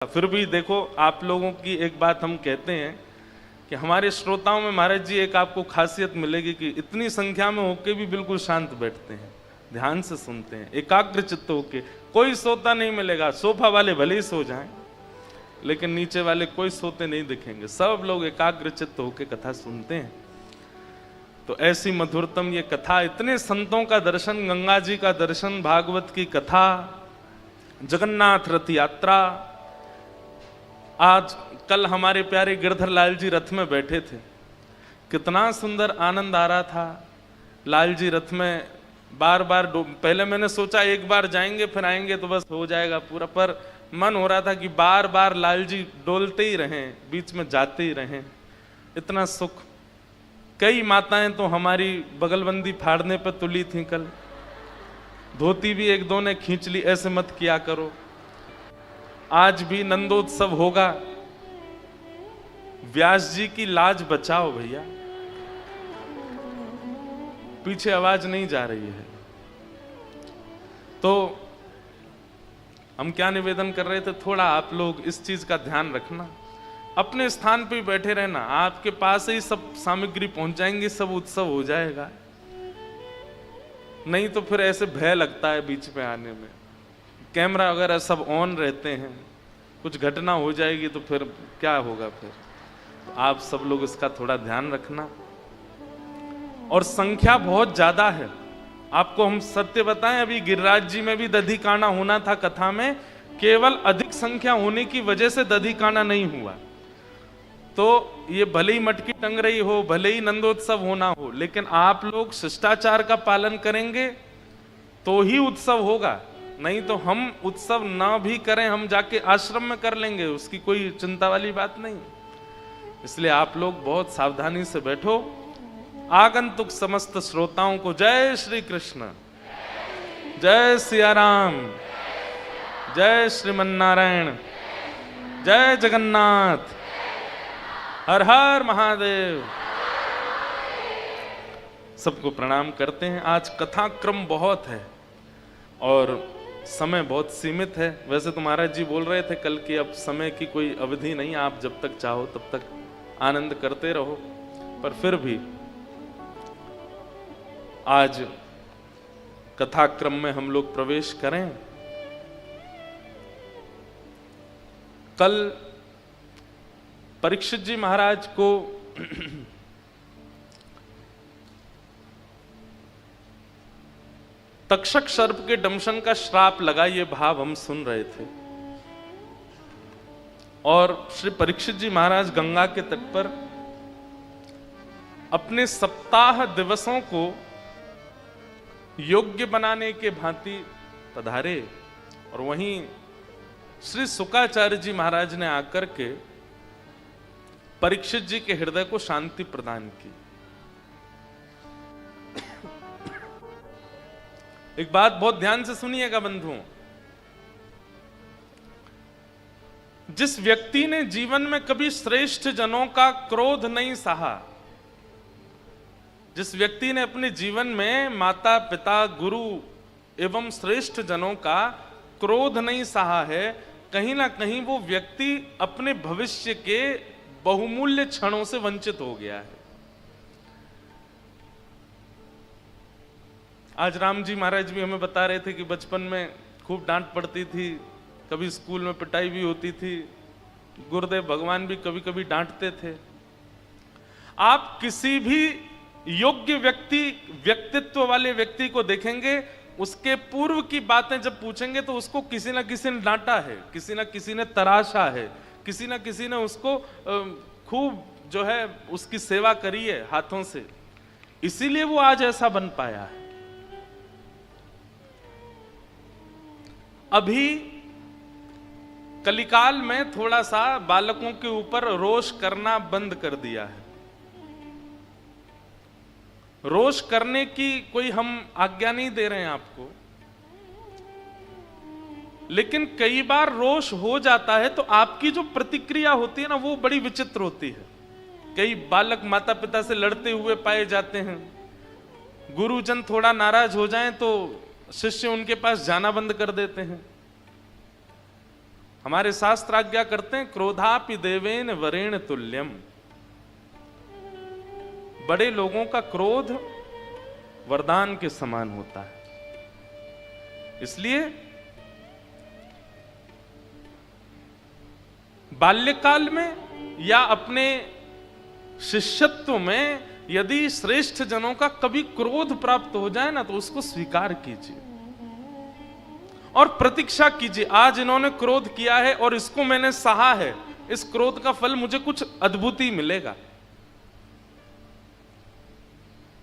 फिर भी देखो, आप लोगों की एक बात हम कहते हैं कि हमारे श्रोताओं में महाराज जी एक आपको खासियत मिलेगी कि इतनी संख्या में होके भी बिल्कुल शांत बैठते हैं, ध्यान से सुनते हैं, एकाग्र चित्त होके। कोई सोता नहीं मिलेगा, सोफा वाले भले ही सो जाएं लेकिन नीचे वाले कोई सोते नहीं दिखेंगे, सब लोग एकाग्र चित्त होके कथा सुनते हैं। तो ऐसी मधुरतम ये कथा, इतने संतों का दर्शन, गंगा जी का दर्शन, भागवत की कथा, जगन्नाथ रथ यात्रा। आज कल हमारे प्यारे गिरधर लाल जी रथ में बैठे थे, कितना सुंदर आनंद आ रहा था। लाल जी रथ में बार बार पहले मैंने सोचा एक बार जाएंगे फिर आएंगे तो बस हो जाएगा पूरा, पर मन हो रहा था कि बार बार लाल जी डोलते ही रहें, बीच में जाते ही रहें, इतना सुख। कई माताएं तो हमारी बगलबंदी फाड़ने पर तुली थी कल, धोती भी एक दो ने खींच ली, ऐसे मत किया करो। आज भी नंदोत्सव होगा, व्यास जी की लाज बचाओ भैया, पीछे आवाज नहीं जा रही है। तो हम क्या निवेदन कर रहे थे, थोड़ा आप लोग इस चीज का ध्यान रखना, अपने स्थान पे बैठे रहना, आपके पास ही सब सामग्री पहुंच जाएंगी, सब उत्सव हो जाएगा। नहीं तो फिर ऐसे भय लगता है बीच में आने में, कैमरा वगैरह सब ऑन रहते हैं, कुछ घटना हो जाएगी तो फिर क्या होगा। फिर तो आप सब लोग इसका थोड़ा ध्यान रखना। और संख्या बहुत ज्यादा है, आपको हम सत्य बताएं, अभी गिरिराज जी में भी दधिकाना होना था कथा में, केवल अधिक संख्या होने की वजह से दधिकाना नहीं हुआ। तो ये भले ही मटकी टंग रही हो, भले ही नंदोत्सव होना हो, लेकिन आप लोग शिष्टाचार का पालन करेंगे तो ही उत्सव होगा। नहीं तो हम उत्सव ना भी करें, हम जाके आश्रम में कर लेंगे, उसकी कोई चिंता वाली बात नहीं। इसलिए आप लोग बहुत सावधानी से बैठो। आगंतुक समस्त श्रोताओं को जय श्री कृष्ण, जय सिया राम, जय श्रीमन नारायण, जय जगन्नाथ, हर हर महादेव। सबको प्रणाम करते हैं। आज कथा क्रम बहुत है और समय बहुत सीमित है। वैसे तो महाराज जी बोल रहे थे कल कि अब समय की कोई अवधि नहीं, आप जब तक चाहो तब तक आनंद करते रहो, पर फिर भी आज कथा क्रम में हम लोग प्रवेश करें। कल परीक्षित जी महाराज को तक्षक सर्प के दंशन का श्राप लगा, ये भाव हम सुन रहे थे। और श्री परीक्षित जी महाराज गंगा के तट पर अपने सप्ताह दिवसों को योग्य बनाने के भांति पधारे, और वहीं श्री शुकाचार्य जी महाराज ने आकर के परीक्षित जी के हृदय को शांति प्रदान की। एक बात बहुत ध्यान से सुनिएगा बंधुओं, जिस व्यक्ति ने जीवन में कभी श्रेष्ठ जनों का क्रोध नहीं सहा, जिस व्यक्ति ने अपने जीवन में माता पिता गुरु एवं श्रेष्ठ जनों का क्रोध नहीं सहा है, कहीं ना कहीं वो व्यक्ति अपने भविष्य के बहुमूल्य क्षणों से वंचित हो गया है। आज राम जी महाराज भी हमें बता रहे थे कि बचपन में खूब डांट पड़ती थी, कभी स्कूल में पिटाई भी होती थी, गुरुदेव भगवान भी कभी कभी डांटते थे। आप किसी भी योग्य व्यक्तित्व वाले व्यक्ति को देखेंगे, उसके पूर्व की बातें जब पूछेंगे तो उसको किसी ना किसी ने डांटा है, किसी ना किसी ने तराशा है, किसी ना किसी ने उसको खूब जो है उसकी सेवा करी है हाथों से, इसीलिए वो आज ऐसा बन पाया है। अभी कलिकाल में थोड़ा सा बालकों के ऊपर रोष करना बंद कर दिया है। रोष करने की कोई हम आज्ञा नहीं दे रहे हैं आपको, लेकिन कई बार रोष हो जाता है तो आपकी जो प्रतिक्रिया होती है ना, वो बड़ी विचित्र होती है। कई बालक माता पिता से लड़ते हुए पाए जाते हैं, गुरुजन थोड़ा नाराज हो जाएं तो शिष्य उनके पास जाना बंद कर देते हैं। हमारे शास्त्र आज्ञा करते हैं क्रोधापि देवेन वरेण तुल्यम। बड़े लोगों का क्रोध वरदान के समान होता है। इसलिए बाल्यकाल में या अपने शिष्यत्व में यदि श्रेष्ठ जनों का कभी क्रोध प्राप्त हो जाए ना, तो उसको स्वीकार कीजिए और प्रतीक्षा कीजिए, आज इन्होंने क्रोध किया है और इसको मैंने सहा है, इस क्रोध का फल मुझे कुछ अद्भुत ही मिलेगा।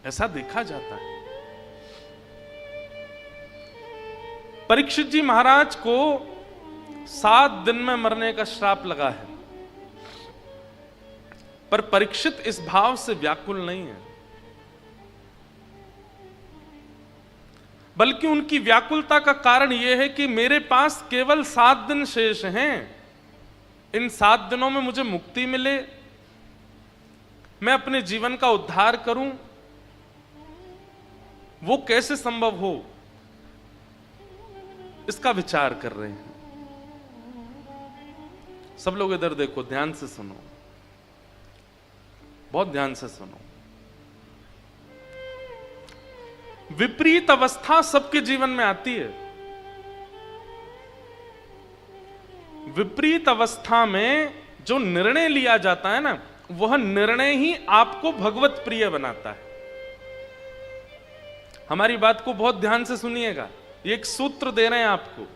ऐसा देखा जाता है। परीक्षित जी महाराज को 7 दिन में मरने का श्राप लगा है, पर परीक्षित इस भाव से व्याकुल नहीं है, बल्कि उनकी व्याकुलता का कारण यह है कि मेरे पास केवल 7 दिन शेष हैं। इन 7 दिनों में मुझे मुक्ति मिले, मैं अपने जीवन का उद्धार करूं, वो कैसे संभव हो, इसका विचार कर रहे हैं। सब लोग इधर देखो, ध्यान से सुनो, बहुत ध्यान से सुनो। विपरीत अवस्था सबके जीवन में आती है। विपरीत अवस्था में जो निर्णय लिया जाता है ना, वह निर्णय ही आपको भगवत प्रिय बनाता है। हमारी बात को बहुत ध्यान से सुनिएगा, एक सूत्र दे रहे हैं आपको।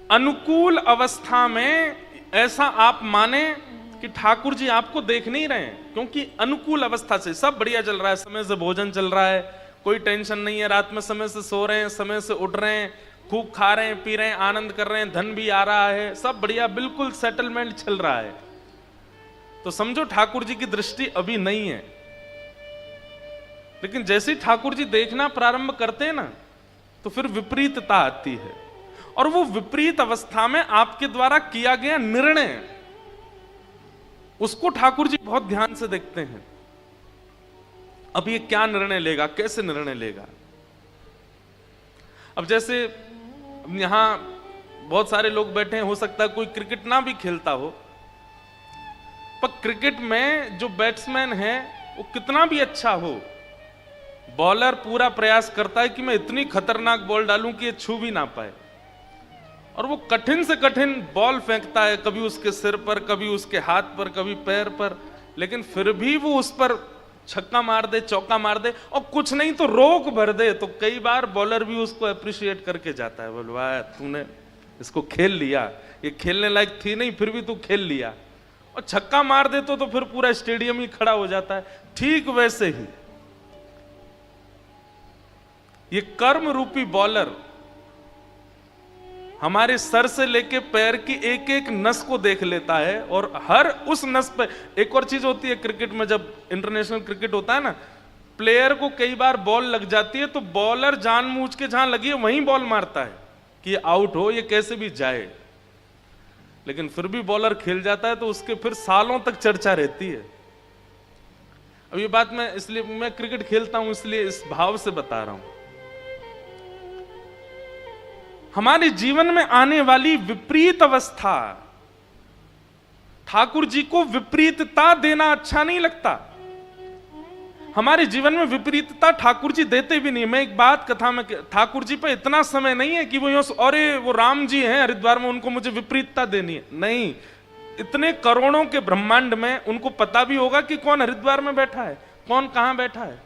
अनुकूल अवस्था में ऐसा आप माने कि ठाकुर जी आपको देख नहीं रहे हैं, क्योंकि अनुकूल अवस्था से सब बढ़िया चल रहा है, समय से भोजन चल रहा है, कोई टेंशन नहीं है, रात में समय से सो रहे हैं, समय से उठ रहे हैं, खूब खा रहे हैं, पी रहे हैं, आनंद कर रहे हैं, धन भी आ रहा है, सब बढ़िया, बिल्कुल सेटलमेंट चल रहा है। तो समझो ठाकुर जी की दृष्टि अभी नहीं है। लेकिन जैसे ही ठाकुर जी देखना प्रारंभ करते हैं ना, तो फिर विपरीतता आती है, और वो विपरीत अवस्था में आपके द्वारा किया गया निर्णय, उसको ठाकुर जी बहुत ध्यान से देखते हैं। अब ये क्या निर्णय लेगा, कैसे निर्णय लेगा। अब जैसे यहां बहुत सारे लोग बैठे हैं, हो सकता है कोई क्रिकेट ना भी खेलता हो, पर क्रिकेट में जो बैट्समैन है वो कितना भी अच्छा हो, बॉलर पूरा प्रयास करता है कि मैं इतनी खतरनाक बॉल डालूं कि ये छू भी ना पाए, और वो कठिन से कठिन बॉल फेंकता है, कभी उसके सिर पर, कभी उसके हाथ पर, कभी पैर पर, लेकिन फिर भी वो उस पर छक्का मार दे, चौका मार दे, और कुछ नहीं तो रोक भर दे, तो कई बार बॉलर भी उसको अप्रिशिएट करके जाता है, बोल वाह तूने इसको खेल लिया, ये खेलने लायक थी नहीं फिर भी तू खेल लिया। और छक्का मार दे तो फिर पूरा स्टेडियम ही खड़ा हो जाता है। ठीक वैसे ही ये कर्म रूपी बॉलर हमारे सर से लेके पैर की एक एक नस को देख लेता है, और हर उस नस पे एक और चीज होती है क्रिकेट में, जब इंटरनेशनल क्रिकेट होता है ना, प्लेयर को कई बार बॉल लग जाती है तो बॉलर जानबूझ के जहां लगी है वहीं बॉल मारता है कि ये आउट हो, ये कैसे भी जाए, लेकिन फिर भी बॉलर खेल जाता है तो उसके फिर सालों तक चर्चा रहती है। अब ये बात मैं इसलिए, मैं क्रिकेट खेलता हूं इसलिए इस भाव से बता रहा हूं। हमारे जीवन में आने वाली विपरीत अवस्था, ठाकुर जी को विपरीतता देना अच्छा नहीं लगता। हमारे जीवन में विपरीतता ठाकुर जी देते भी नहीं। मैं एक बात कथा में, ठाकुर जी पे इतना समय नहीं है कि वो अरे वो राम जी हैं हरिद्वार में, उनको मुझे विपरीतता देनी है, नहीं। इतने करोड़ों के ब्रह्मांड में उनको पता भी होगा कि कौन हरिद्वार में बैठा है, कौन कहां बैठा है।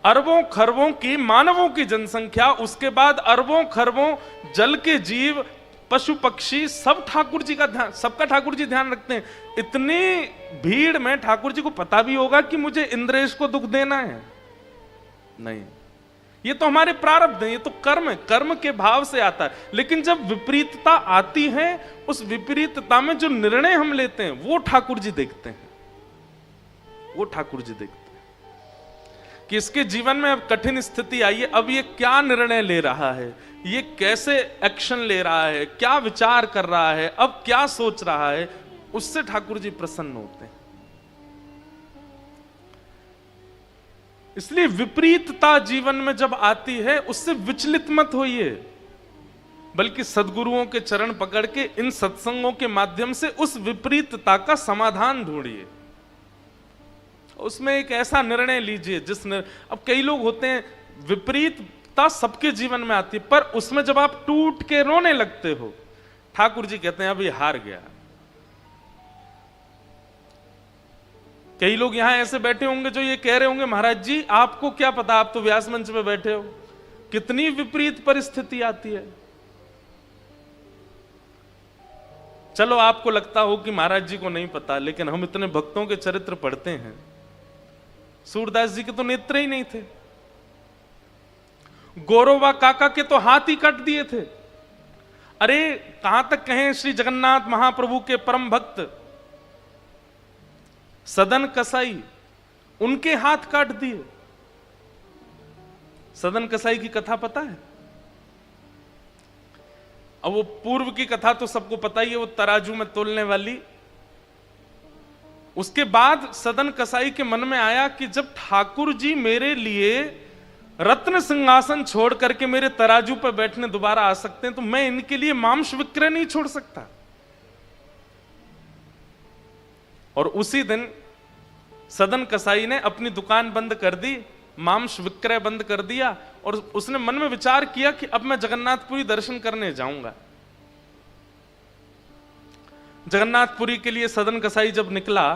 अरबों खरबों की मानवों की जनसंख्या, उसके बाद अरबों खरबों जल के जीव, पशु पक्षी, सब ठाकुर जी का ध्यान, सबका ठाकुर जी ध्यान रखते हैं। इतनी भीड़ में ठाकुर जी को पता भी होगा कि मुझे इंद्रेश को दुख देना है? नहीं, ये तो हमारे प्रारब्ध है, ये तो कर्म है, कर्म के भाव से आता है। लेकिन जब विपरीतता आती है, उस विपरीतता में जो निर्णय हम लेते हैं वो ठाकुर जी देखते हैं, वो ठाकुर जी देखते हैं कि इसके जीवन में अब कठिन स्थिति आई है, अब ये क्या निर्णय ले रहा है, ये कैसे एक्शन ले रहा है, क्या विचार कर रहा है, अब क्या सोच रहा है, उससे ठाकुर जी प्रसन्न होते हैं। इसलिए विपरीतता जीवन में जब आती है उससे विचलित मत होइए, बल्कि सद्गुरुओं के चरण पकड़ के इन सत्संगों के माध्यम से उस विपरीतता का समाधान ढूंढिए, उसमें एक ऐसा निर्णय लीजिए अब कई लोग होते हैं विपरीतता सबके जीवन में आती है, पर उसमें जब आप टूट के रोने लगते हो, ठाकुर जी कहते हैं अभी हार गया। कई लोग यहां ऐसे बैठे होंगे जो ये कह रहे होंगे महाराज जी आपको क्या पता, आप तो व्यास मंच पे बैठे हो, कितनी विपरीत परिस्थिति आती है। चलो आपको लगता हो कि महाराज जी को नहीं पता, लेकिन हम इतने भक्तों के चरित्र पढ़ते हैं। सूरदास जी के तो नेत्र ही नहीं थे, गौरवा काका के तो हाथ ही कट दिए थे। अरे कहां तक कहें, श्री जगन्नाथ महाप्रभु के परम भक्त सदन कसाई, उनके हाथ काट दिए। सदन कसाई की कथा पता है? अब वो पूर्व की कथा तो सबको पता ही है, वो तराजू में तोलने वाली। उसके बाद सदन कसाई के मन में आया कि जब ठाकुर जी मेरे लिए रत्न सिंहासन छोड़ करके मेरे तराजू पर बैठने दोबारा आ सकते हैं, तो मैं इनके लिए मांस विक्रय नहीं छोड़ सकता। और उसी दिन सदन कसाई ने अपनी दुकान बंद कर दी, मांस विक्रय बंद कर दिया, और उसने मन में विचार किया कि अब मैं जगन्नाथपुरी दर्शन करने जाऊंगा। जगन्नाथपुरी के लिए सदन कसाई जब निकला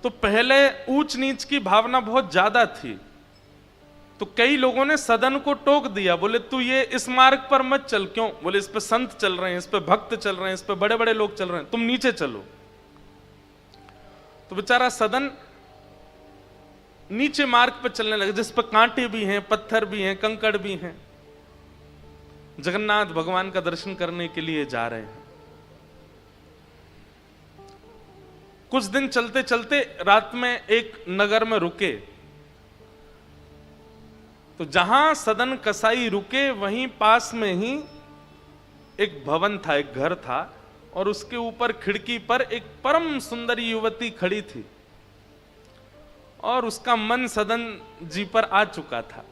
तो पहले ऊंच नीच की भावना बहुत ज्यादा थी, तो कई लोगों ने सदन को टोक दिया, बोले तू ये इस मार्ग पर मत चल। क्यों? बोले इस पे संत चल रहे हैं, इस पे भक्त चल रहे हैं, इस पे बड़े बड़े लोग चल रहे हैं, तुम नीचे चलो। तो बेचारा सदन नीचे मार्ग पर चलने लगे, जिस पर कांटे भी हैं, पत्थर भी हैं, कंकड़ भी हैं। जगन्नाथ भगवान का दर्शन करने के लिए जा रहे हैं। कुछ दिन चलते चलते रात में एक नगर में रुके, तो जहां सदन कसाई रुके वहीं पास में ही एक भवन था, एक घर था, और उसके ऊपर खिड़की पर एक परम सुंदरी युवती खड़ी थी, और उसका मन सदन जी पर आ चुका था।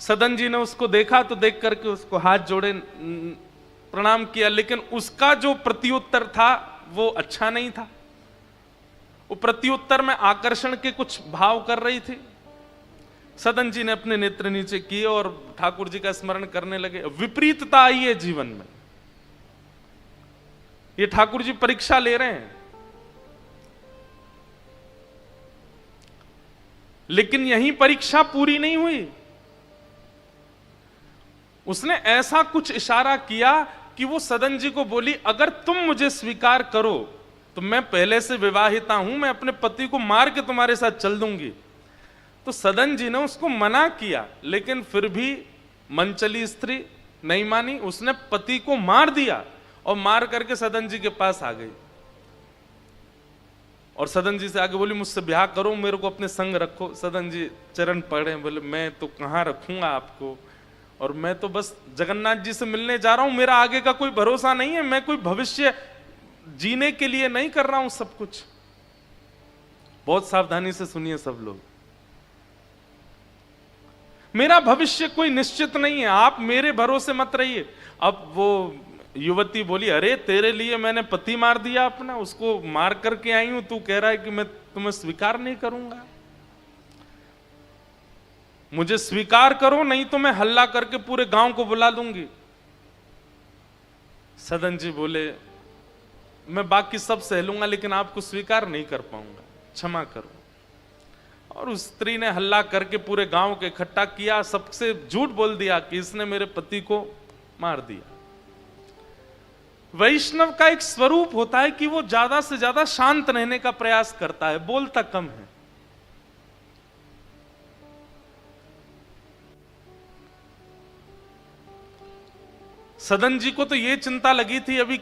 सदन जी ने उसको देखा तो देख करके उसको हाथ जोड़े प्रणाम किया, लेकिन उसका जो प्रत्युत्तर था वो अच्छा नहीं था। वो प्रत्युत्तर में आकर्षण के कुछ भाव कर रही थी। सदन जी ने अपने नेत्र नीचे किए और ठाकुर जी का स्मरण करने लगे। विपरीतता आई है जीवन में, ये ठाकुर जी परीक्षा ले रहे हैं। लेकिन यही परीक्षा पूरी नहीं हुई। उसने ऐसा कुछ इशारा किया कि वो सदन जी को बोली, अगर तुम मुझे स्वीकार करो तो मैं पहले से विवाहिता हूं, मैं अपने पति को मार के तुम्हारे साथ चल दूंगी। तो सदन जी ने उसको मना किया, लेकिन फिर भी मनचली स्त्री नहीं मानी। उसने पति को मार दिया और मार करके सदन जी के पास आ गई, और सदन जी से आगे बोली, मुझसे ब्याह करो, मेरे को अपने संग रखो। सदन जी चरण पड़े, बोले मैं तो कहां रखूंगा आपको, और मैं तो बस जगन्नाथ जी से मिलने जा रहा हूं, मेरा आगे का कोई भरोसा नहीं है, मैं कोई भविष्य जीने के लिए नहीं कर रहा हूं सब कुछ। बहुत सावधानी से सुनिए सब लोग, मेरा भविष्य कोई निश्चित नहीं है, आप मेरे भरोसे मत रहिए। अब वो युवती बोली, अरे तेरे लिए मैंने पति मार दिया अपना, उसको मार करके आई हूं, तू कह रहा है कि मैं तुम्हें स्वीकार नहीं करूंगा। मुझे स्वीकार करो, नहीं तो मैं हल्ला करके पूरे गांव को बुला लूंगी। सदन जी बोले, मैं बाकी सब सह लूंगा, लेकिन आपको स्वीकार नहीं कर पाऊंगा, क्षमा करो। और उस स्त्री ने हल्ला करके पूरे गांव को इकट्ठा किया, सबसे झूठ बोल दिया कि इसने मेरे पति को मार दिया। वैष्णव का एक स्वरूप होता है कि वो ज्यादा से ज्यादा शांत रहने का प्रयास करता है, बोलता कम है। सदन जी को तो ये चिंता लगी थी, अभी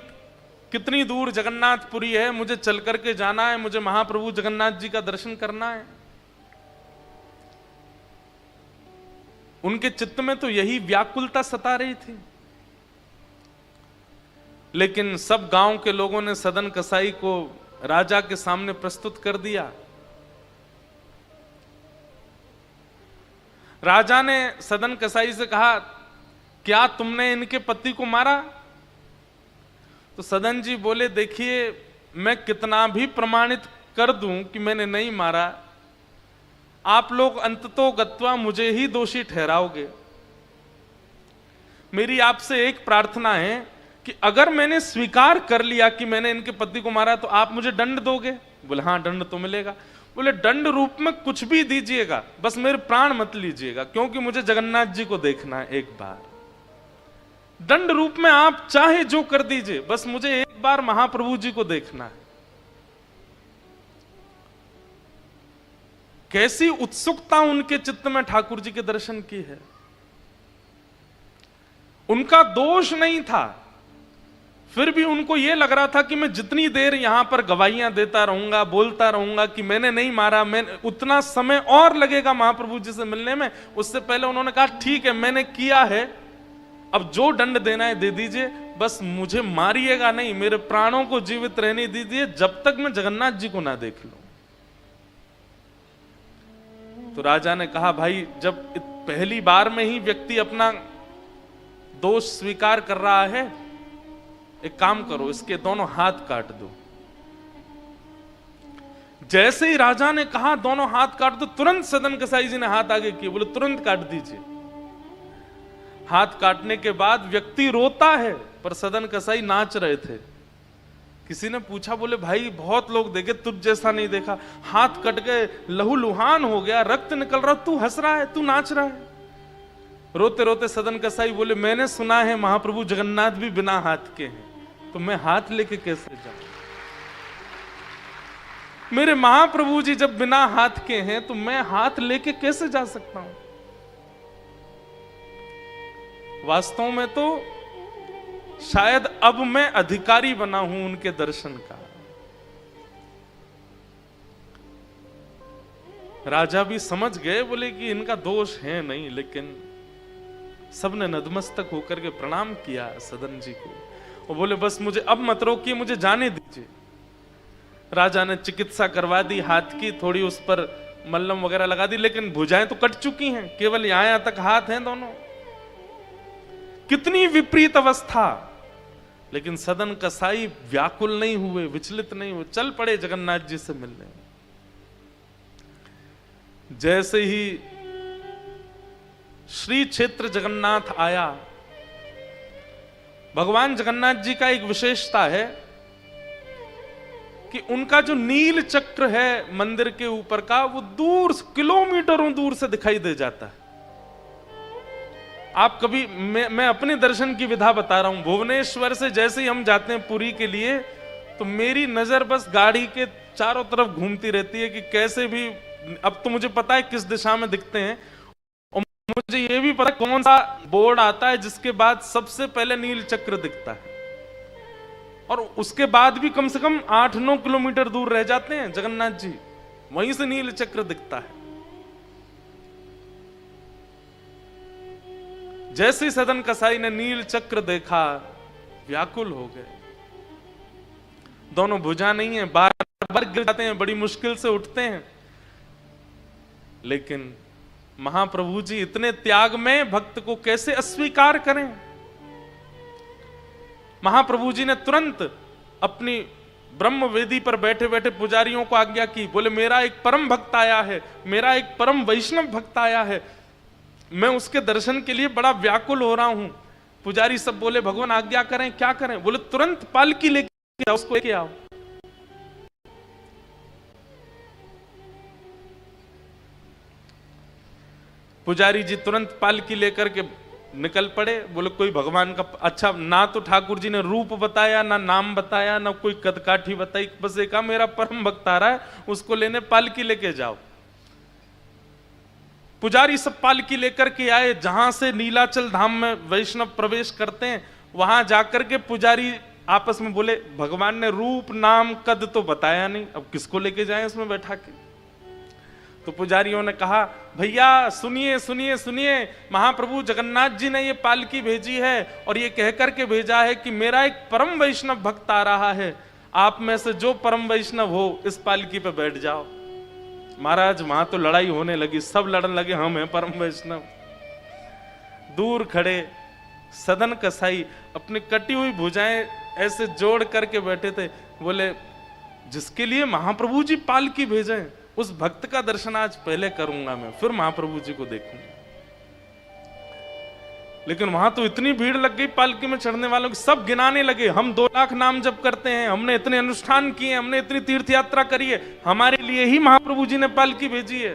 कितनी दूर जगन्नाथपुरी है, मुझे चल करके जाना है, मुझे महाप्रभु जगन्नाथ जी का दर्शन करना है। उनके चित्त में तो यही व्याकुलता सता रही थी। लेकिन सब गांव के लोगों ने सदन कसाई को राजा के सामने प्रस्तुत कर दिया। राजा ने सदन कसाई से कहा, क्या तुमने इनके पति को मारा? तो सदन जी बोले, देखिए मैं कितना भी प्रमाणित कर दूं कि मैंने नहीं मारा, आप लोग अंततो गत्वा मुझे ही दोषी ठहराओगे। मेरी आपसे एक प्रार्थना है कि अगर मैंने स्वीकार कर लिया कि मैंने इनके पति को मारा तो आप मुझे दंड दोगे? बोले हाँ, दंड तो मिलेगा। बोले दंड रूप में कुछ भी दीजिएगा, बस मेरे प्राण मत लीजिएगा, क्योंकि मुझे जगन्नाथ जी को देखना है एक बार। दंड रूप में आप चाहे जो कर दीजिए, बस मुझे एक बार महाप्रभु जी को देखना है। कैसी उत्सुकता उनके चित्त में ठाकुर जी के दर्शन की है। उनका दोष नहीं था, फिर भी उनको यह लग रहा था कि मैं जितनी देर यहां पर गवाहियां देता रहूंगा, बोलता रहूंगा कि मैंने नहीं मारा, मैं उतना समय और लगेगा महाप्रभु जी से मिलने में। उससे पहले उन्होंने कहा, ठीक है मैंने किया है, अब जो दंड देना है दे दीजिए, बस मुझे मारिएगा नहीं, मेरे प्राणों को जीवित रहने दीजिए जब तक मैं जगन्नाथ जी को ना देख लूं। तो राजा ने कहा, भाई जब पहली बार में ही व्यक्ति अपना दोष स्वीकार कर रहा है, एक काम करो, इसके दोनों हाथ काट दो। जैसे ही राजा ने कहा दोनों हाथ काट दो, तुरंत सदन कसाई जी ने हाथ आगे किए, बोले तुरंत काट दीजिए। हाथ काटने के बाद व्यक्ति रोता है, पर सदन कसाई नाच रहे थे। किसी ने पूछा, बोले भाई बहुत लोग देखे, तुझ जैसा नहीं देखा, हाथ कट गए, लहूलुहान हो गया, रक्त निकल रहा, तू हंस रहा है, तू नाच रहा है। रोते रोते सदन कसाई बोले, मैंने सुना है महाप्रभु जगन्नाथ भी बिना हाथ के हैं, तो मैं हाथ लेके कैसे जाऊं? मेरे महाप्रभु जी जब बिना हाथ के हैं तो मैं हाथ लेके कैसे जा सकता हूं? वास्तव में तो शायद अब मैं अधिकारी बना हूं उनके दर्शन का। राजा भी समझ गए, बोले कि इनका दोष है नहीं, लेकिन सबने नतमस्तक होकर के प्रणाम किया सदन जी को। वो बोले, बस मुझे अब मत रोकिए, मुझे जाने दीजिए। राजा ने चिकित्सा करवा दी हाथ की, थोड़ी उस पर मल्लम वगैरह लगा दी, लेकिन भुजाएं तो कट चुकी हैं, केवल यहां तक हाथ हैं दोनों। कितनी विपरीत अवस्था, लेकिन सदन कसाई व्याकुल नहीं हुए, विचलित नहीं हुए, चल पड़े जगन्नाथ जी से मिलने। जैसे ही श्री क्षेत्र जगन्नाथ आया, भगवान जगन्नाथ जी का एक विशेषता है कि उनका जो नील चक्र है मंदिर के ऊपर का, वो दूर किलोमीटरों दूर से दिखाई दे जाता है। आप कभी, मैं अपने दर्शन की विधा बता रहा हूं, भुवनेश्वर से जैसे ही हम जाते हैं पुरी के लिए, तो मेरी नजर बस गाड़ी के चारों तरफ घूमती रहती है कि कैसे भी, अब तो मुझे पता है किस दिशा में दिखते हैं, और मुझे यह भी पता कौन सा बोर्ड आता है जिसके बाद सबसे पहले नील चक्र दिखता है, और उसके बाद भी कम से कम 8-9 किलोमीटर दूर रह जाते हैं जगन्नाथ जी, वहीं से नील चक्र दिखता है। जैसे ही सदन कसाई ने नील चक्र देखा, व्याकुल हो गए। दोनों भुजा नहीं है, बार बार गिर जाते हैं, बड़ी मुश्किल से उठते हैं, लेकिन महाप्रभु जी इतने त्याग में भक्त को कैसे अस्वीकार करें? महाप्रभु जी ने तुरंत अपनी ब्रह्म वेदी पर बैठे बैठे पुजारियों को आज्ञा की, बोले मेरा एक परम भक्त आया है, मेरा एक परम वैष्णव भक्त आया है, मैं उसके दर्शन के लिए बड़ा व्याकुल हो रहा हूं। पुजारी सब बोले, भगवान आज्ञा करें, क्या करें? बोले तुरंत पालकी लेके आओ, उसको लेके आओ। पुजारी जी तुरंत पालकी लेकर के निकल पड़े। बोले कोई भगवान का, अच्छा ना तो ठाकुर जी ने रूप बताया, ना नाम बताया, ना कोई कदकाठी बताई, बस एक मेरा परम भक्त आ रहा है, उसको लेने पालकी लेके जाओ। पुजारी सब पालकी लेकर के आए। जहां से नीलाचल धाम में वैष्णव प्रवेश करते हैं, वहां जाकर के पुजारी आपस में बोले, भगवान ने रूप नाम कद तो बताया नहीं, अब किसको लेके जाएं इसमें बैठा के? तो पुजारियों ने कहा, भैया सुनिए सुनिए सुनिए, महाप्रभु जगन्नाथ जी ने ये पालकी भेजी है और ये कहकर के भेजा है कि मेरा एक परम वैष्णव भक्त आ रहा है, आप में से जो परम वैष्णव हो इस पालकी पे बैठ जाओ। महाराज वहां तो लड़ाई होने लगी, सब लड़ने लगे, हम हैं परम वैष्णव। दूर खड़े सदन कसाई अपनी कटी हुई भुजाएं ऐसे जोड़ करके बैठे थे। बोले जिसके लिए महाप्रभु जी पालकी भेजे उस भक्त का दर्शन आज पहले करूंगा मैं, फिर महाप्रभु जी को देखूंगा। लेकिन वहां तो इतनी भीड़ लग गई पालकी में चढ़ने वालों की, सब गिनाने लगे, हम 2 लाख नाम जप करते हैं, हमने इतने अनुष्ठान किए, हमने इतनी तीर्थ यात्रा करी है, हमारे लिए ही महाप्रभु जी ने पालकी भेजी है।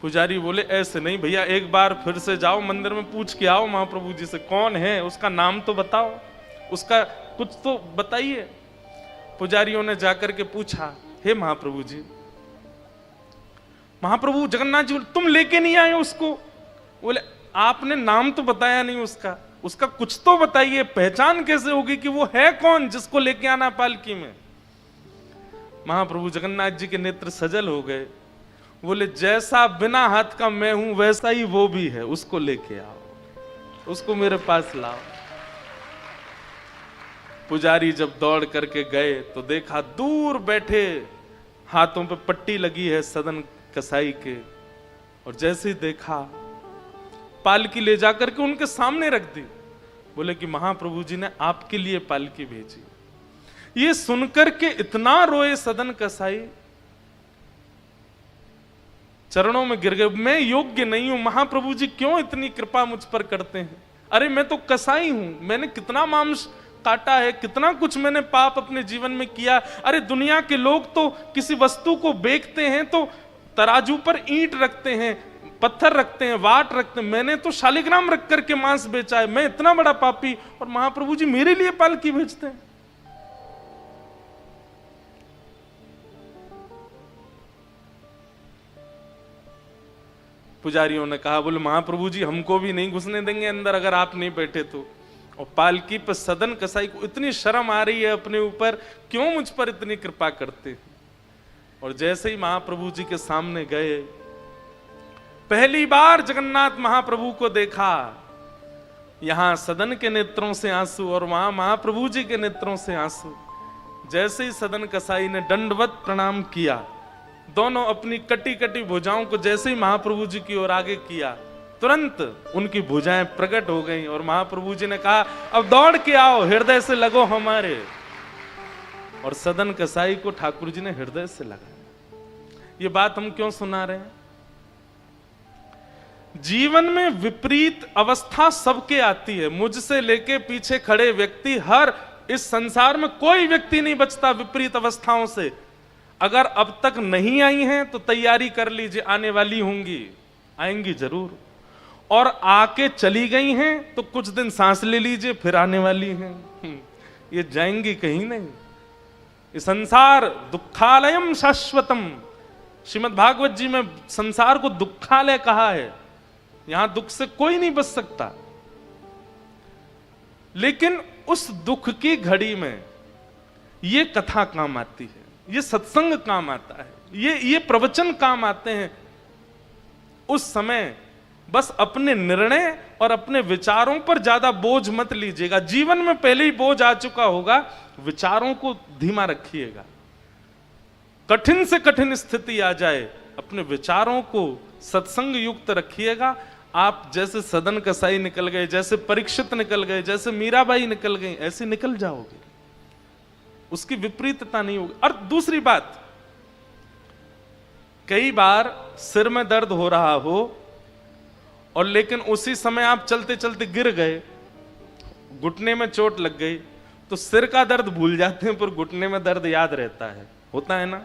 पुजारी बोले ऐसे नहीं भैया, एक बार फिर से जाओ मंदिर में, पूछ के आओ महाप्रभु जी से कौन है, उसका नाम तो बताओ, उसका कुछ तो बताइए। पुजारियों ने जाकर के पूछा, हे महाप्रभु जी, महाप्रभु जगन्नाथ जी तुम लेके नहीं आए उसको? बोले आपने नाम तो बताया नहीं उसका, उसका कुछ तो बताइए, पहचान कैसे होगी कि वो है कौन जिसको लेके आना पालकी में। महाप्रभु जगन्नाथ जी के नेत्र सजल हो गए। बोले जैसा बिना हाथ का मैं हूं वैसा ही वो भी है, उसको लेके आओ, उसको मेरे पास लाओ। पुजारी जब दौड़ करके गए तो देखा दूर बैठे हाथों पे पट्टी लगी है सदन कसाई के, और जैसे ही देखा पालकी ले जाकर के उनके सामने रख दी। बोले कि महाप्रभु जी ने आपके लिए पालकी भेजी। ये सुनकर के इतना रोए सदन कसाई, चरणों में गिर गए, मैं योग्य नहीं हूं, महाप्रभु जी क्यों इतनी कृपा मुझ पर करते हैं? अरे मैं तो कसाई हूं, मैंने कितना मांस काटा है, कितना कुछ मैंने पाप अपने जीवन में किया। अरे दुनिया के लोग तो किसी वस्तु को बेचते हैं तो तराजू पर ईंट रखते हैं, पत्थर रखते हैं, वाट रखते हैं, मैंने तो शालिग्राम रख करके मांस बेचा है, मैं इतना बड़ा पापी, और महाप्रभु जी मेरे लिए पालकी भेजते हैं। पुजारियों ने कहा, बोले महाप्रभु जी हमको भी नहीं घुसने देंगे अंदर अगर आप नहीं बैठे तो। और पालकी पर सदन कसाई को इतनी शर्म आ रही है अपने ऊपर, क्यों मुझ पर इतनी कृपा करते हैं। और जैसे ही महाप्रभु जी के सामने गए, पहली बार जगन्नाथ महाप्रभु को देखा, यहां सदन के नेत्रों से आंसू और वहां महाप्रभु जी के नेत्रों से आंसू। जैसे ही सदन कसाई ने दंडवत प्रणाम किया, दोनों अपनी कटी कटी भुजाओं को जैसे ही महाप्रभु जी की ओर आगे किया, तुरंत उनकी भुजाएं प्रकट हो गईं और महाप्रभु जी ने कहा, अब दौड़ के आओ, हृदय से लगो हमारे। और सदन कसाई को ठाकुर जी ने हृदय से लगाया। ये बात हम क्यों सुना रहे हैं? जीवन में विपरीत अवस्था सबके आती है, मुझसे लेके पीछे खड़े व्यक्ति, हर इस संसार में कोई व्यक्ति नहीं बचता विपरीत अवस्थाओं से। अगर अब तक नहीं आई हैं तो तैयारी कर लीजिए, आने वाली होंगी, आएंगी जरूर। और आके चली गई हैं तो कुछ दिन सांस ले लीजिए, फिर आने वाली हैं। ये जाएंगी कहीं नहीं। ये संसार दुखालयम शाश्वतम, श्रीमद् भागवत जी में संसार को दुखालय कहा है। यहां दुख से कोई नहीं बच सकता, लेकिन उस दुख की घड़ी में ये कथा काम आती है, ये सत्संग काम आता है, ये प्रवचन काम आते हैं। उस समय बस अपने निर्णय और अपने विचारों पर ज्यादा बोझ मत लीजिएगा। जीवन में पहले ही बोझ आ चुका होगा, विचारों को धीमा रखिएगा। कठिन से कठिन स्थिति आ जाए, अपने विचारों को सत्संग युक्त रखिएगा। आप जैसे सदन कसाई निकल गए, जैसे परीक्षित निकल गए, जैसे मीराबाई निकल गई, ऐसे निकल जाओगे, उसकी विपरीतता नहीं होगी। और दूसरी बात, कई बार सिर में दर्द हो रहा हो और लेकिन उसी समय आप चलते चलते गिर गए, घुटने में चोट लग गई, तो सिर का दर्द भूल जाते हैं पर घुटने में दर्द याद रहता है, होता है ना?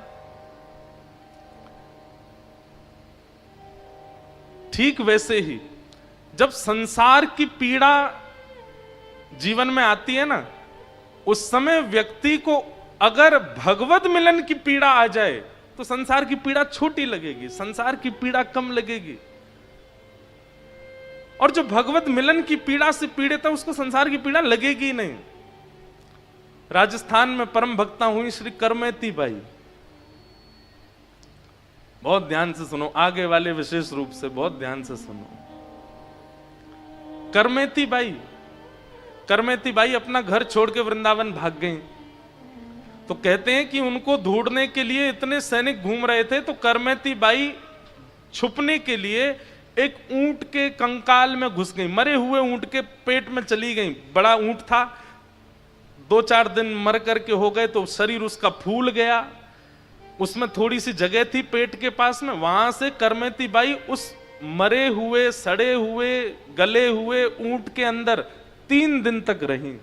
ठीक वैसे ही जब संसार की पीड़ा जीवन में आती है ना, उस समय व्यक्ति को अगर भगवत मिलन की पीड़ा आ जाए तो संसार की पीड़ा छोटी लगेगी, संसार की पीड़ा कम लगेगी। और जो भगवत मिलन की पीड़ा से पीड़ित है उसको संसार की पीड़ा लगेगी नहीं। राजस्थान में परम भक्ता हुई श्री करमेती बाई, बहुत ध्यान से सुनो, आगे वाले विशेष रूप से बहुत ध्यान से सुनो। करमेती बाई करमेती बाई अपना घर छोड़ के वृंदावन भाग गई। तो कहते हैं कि उनको ढूंढने के लिए इतने सैनिक घूम रहे थे, तो करमेती बाई छुपने के लिए एक ऊंट के कंकाल में घुस गई, मरे हुए ऊंट के पेट में चली गई। बड़ा ऊंट था, 2-4 दिन मर करके हो गए, तो शरीर उसका फूल गया, उसमें थोड़ी सी जगह थी पेट के पास में, वहां से करमेती बाई उस मरे हुए, सड़े हुए, गले हुए ऊंट के अंदर 3 दिन तक रही।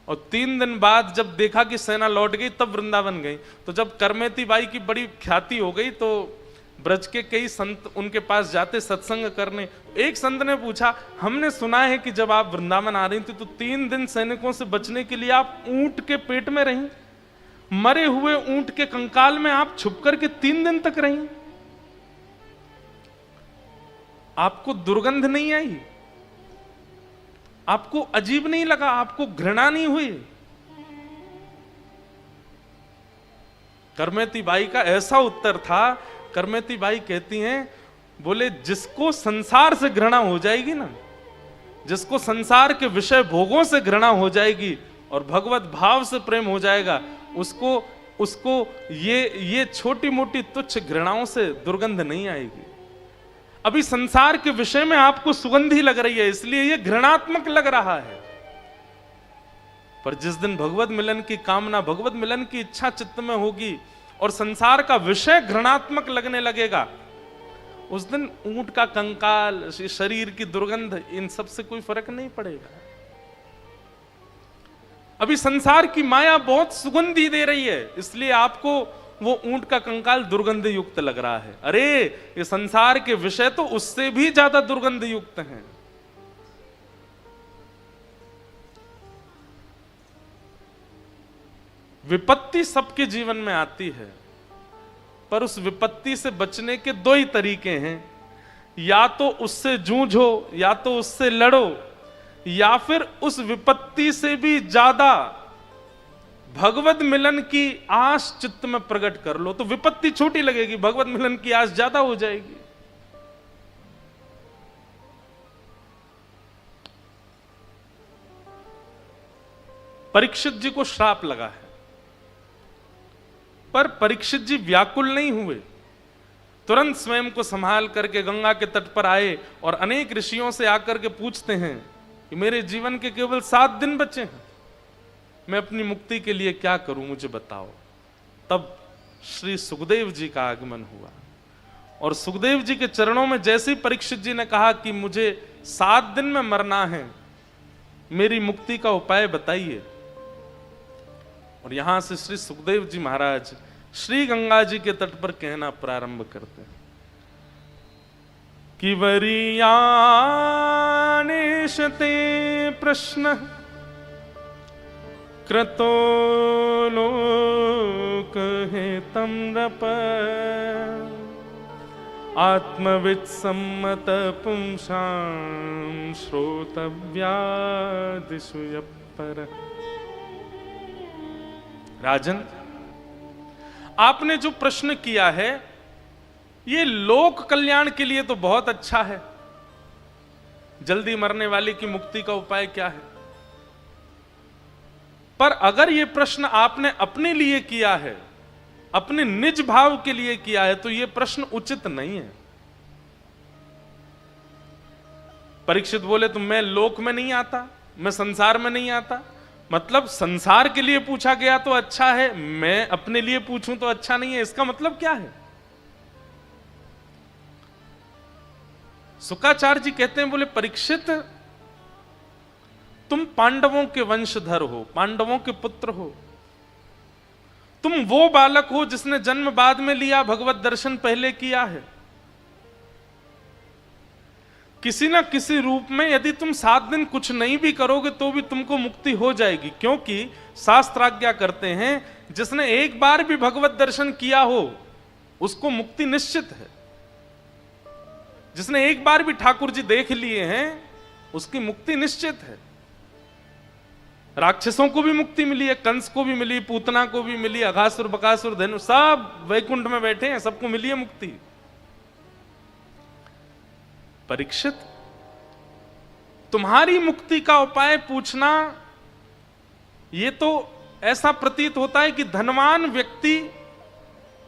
और 3 दिन बाद जब देखा कि सेना लौट गई, तब वृंदावन गई। तो जब करमेती बाई की बड़ी ख्याति हो गई, तो ब्रज के कई संत उनके पास जाते सत्संग करने। एक संत ने पूछा, हमने सुना है कि जब आप वृंदावन आ रही थी तो 3 दिन सैनिकों से बचने के लिए आप ऊंट के पेट में रही, मरे हुए ऊंट के कंकाल में आप छुप करके 3 दिन तक रही, आपको दुर्गंध नहीं आई? आपको अजीब नहीं लगा? आपको घृणा नहीं हुई? करमेती बाई का ऐसा उत्तर था। करमेती बाई कहती हैं, बोले जिसको संसार से घृणा हो जाएगी ना, जिसको संसार के विषय भोगों से घृणा हो जाएगी और भगवत भाव से प्रेम हो जाएगा, उसको ये छोटी मोटी तुच्छ घृणाओं से दुर्गंध नहीं आएगी। अभी संसार के विषय में आपको सुगंधी लग रही है, इसलिए ये घृणात्मक लग रहा है। पर जिस दिन भगवत मिलन की कामना, भगवत मिलन की इच्छा चित्त में होगी और संसार का विषय घृणात्मक लगने लगेगा, उस दिन ऊंट का कंकाल, शरीर की दुर्गंध, इन सब से कोई फर्क नहीं पड़ेगा। अभी संसार की माया बहुत सुगंधी दे रही है, इसलिए आपको वो ऊंट का कंकाल दुर्गंध युक्त लग रहा है। अरे ये संसार के विषय तो उससे भी ज्यादा दुर्गंध युक्त हैं। विपत्ति सबके जीवन में आती है, पर उस विपत्ति से बचने के 2 ही तरीके हैं, या तो उससे जूझो, या तो उससे लड़ो, या फिर उस विपत्ति से भी ज्यादा भगवत मिलन की आस चित्त में प्रकट कर लो। तो विपत्ति छोटी लगेगी, भगवत मिलन की आस ज्यादा हो जाएगी। परीक्षित जी को श्राप लगा है, पर परीक्षित जी व्याकुल नहीं हुए, तुरंत स्वयं को संभाल करके गंगा के तट पर आए और अनेक ऋषियों से आकर के पूछते हैं कि मेरे जीवन के केवल 7 दिन बचे हैं, मैं अपनी मुक्ति के लिए क्या करूं, मुझे बताओ। तब श्री सुखदेव जी का आगमन हुआ और सुखदेव जी के चरणों में जैसे ही परीक्षित जी ने कहा कि मुझे 7 दिन में मरना है, मेरी मुक्ति का उपाय बताइए। और यहां से श्री सुखदेव जी महाराज श्री गंगा जी के तट पर कहना प्रारंभ करते हैं कि वरीयानिशते प्रश्न क्रतो लोक हेतं नृप आत्मवित् सम्मत पुंसां श्रोतव्यादिषु यपर। राजन, आपने जो प्रश्न किया है ये लोक कल्याण के लिए तो बहुत अच्छा है। जल्दी मरने वाले की मुक्ति का उपाय क्या है? पर अगर ये प्रश्न आपने अपने लिए किया है, अपने निज भाव के लिए किया है, तो ये प्रश्न उचित नहीं है। परीक्षित बोले तो मैं लोक में नहीं आता, मैं संसार में नहीं आता, मतलब संसार के लिए पूछा गया तो अच्छा है, मैं अपने लिए पूछूं तो अच्छा नहीं है, इसका मतलब क्या है? शुक्राचार्य जी कहते हैं, बोले परीक्षित तुम पांडवों के वंशधर हो, पांडवों के पुत्र हो, तुम वो बालक हो जिसने जन्म बाद में लिया, भगवत दर्शन पहले किया है। किसी ना किसी रूप में यदि तुम 7 दिन कुछ नहीं भी करोगे तो भी तुमको मुक्ति हो जाएगी, क्योंकि शास्त्र आज्ञा करते हैं जिसने एक बार भी भगवत दर्शन किया हो उसको मुक्ति निश्चित है। जिसने एक बार भी ठाकुर जी देख लिए हैं उसकी मुक्ति निश्चित है। राक्षसों को भी मुक्ति मिली है, कंस को भी मिली, पूतना को भी मिली, अघासुर बकासुर धनु सब वैकुंठ में बैठे हैं, सबको मिली है मुक्ति। परीक्षित तुम्हारी मुक्ति का उपाय पूछना, ये तो ऐसा प्रतीत होता है कि धनवान व्यक्ति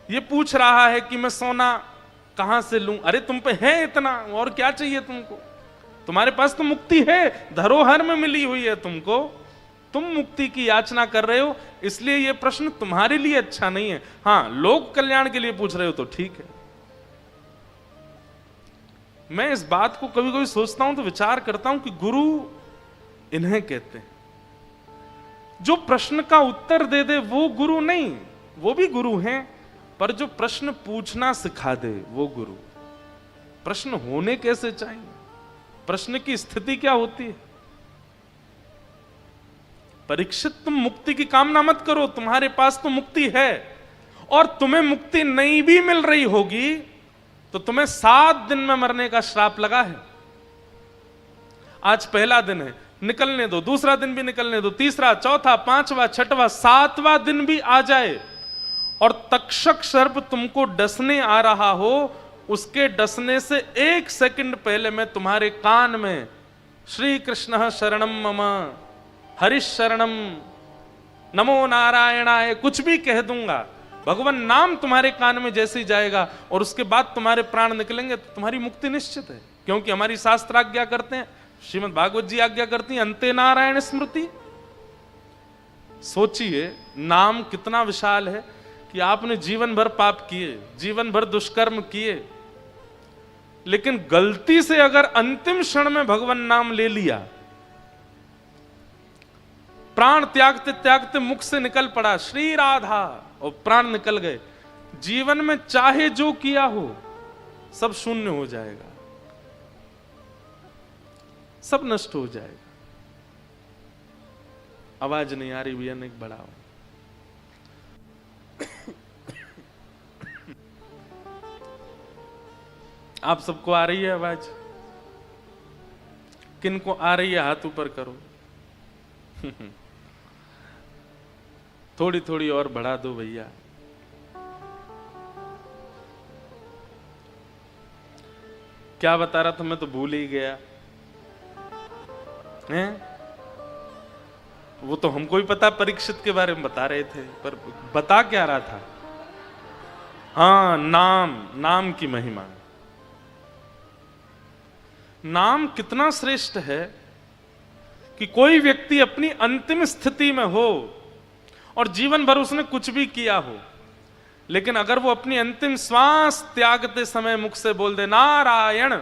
ये पूछ रहा है कि मैं सोना कहां से लूं। अरे तुम पे है इतना, और क्या चाहिए तुमको? तुम्हारे पास तो मुक्ति है, धरोहर में मिली हुई है तुमको। तुम मुक्ति की याचना कर रहे हो, इसलिए यह प्रश्न तुम्हारे लिए अच्छा नहीं है। हां, लोक कल्याण के लिए पूछ रहे हो तो ठीक है। मैं इस बात को कभी कभी सोचता हूं तो विचार करता हूं कि गुरु इन्हें कहते हैं। जो प्रश्न का उत्तर दे दे वो गुरु नहीं, वो भी गुरु हैं, पर जो प्रश्न पूछना सिखा दे वो गुरु। प्रश्न होने कैसे चाहिए, प्रश्न की स्थिति क्या होती है। परीक्षित, तुम मुक्ति की कामना मत करो, तुम्हारे पास तो मुक्ति है, और तुम्हें मुक्ति नहीं भी मिल रही होगी तो तुम्हें 7 दिन में मरने का श्राप लगा है। आज पहला दिन है, निकलने दो, दूसरा दिन भी निकलने दो, तीसरा, चौथा, पांचवा, छठवां, 7वां दिन भी आ जाए और तक्षक सर्प तुमको डसने आ रहा हो, उसके डसने से 1 सेकंड पहले मैं तुम्हारे कान में श्री कृष्ण शरणम मम, हरिश शरणम, नमो नारायणाय कुछ भी कह दूंगा। भगवान नाम तुम्हारे कान में जैसे ही जाएगा और उसके बाद तुम्हारे प्राण निकलेंगे तो तुम्हारी मुक्ति निश्चित है। क्योंकि हमारी शास्त्र आज्ञा करते हैं, श्रीमद् भागवत जी आज्ञा करती हैं, अंते नारायण स्मृति। सोचिए नाम कितना विशाल है कि आपने जीवन भर पाप किए, जीवन भर दुष्कर्म किए, लेकिन गलती से अगर अंतिम क्षण में भगवान नाम ले लिया, प्राण त्यागते त्यागते मुख से निकल पड़ा श्री राधा और प्राण निकल गए, जीवन में चाहे जो किया हो सब शून्य हो जाएगा, सब नष्ट हो जाएगा। आवाज नहीं आ रही भैया, नहीं बढ़ाओ। आप सबको आ रही है आवाज? किनको आ रही है हाथ ऊपर करो। थोड़ी थोड़ी और बढ़ा दो भैया। क्या बता रहा था मैं तो भूल ही गया हैं? वो तो हमको ही पता, परीक्षित के बारे में बता रहे थे, पर बता क्या रहा था? हाँ, नाम की महिमा। नाम कितना श्रेष्ठ है कि कोई व्यक्ति अपनी अंतिम स्थिति में हो और जीवन भर उसने कुछ भी किया हो, लेकिन अगर वो अपनी अंतिम श्वास त्यागते समय मुख से बोल दे नारायण,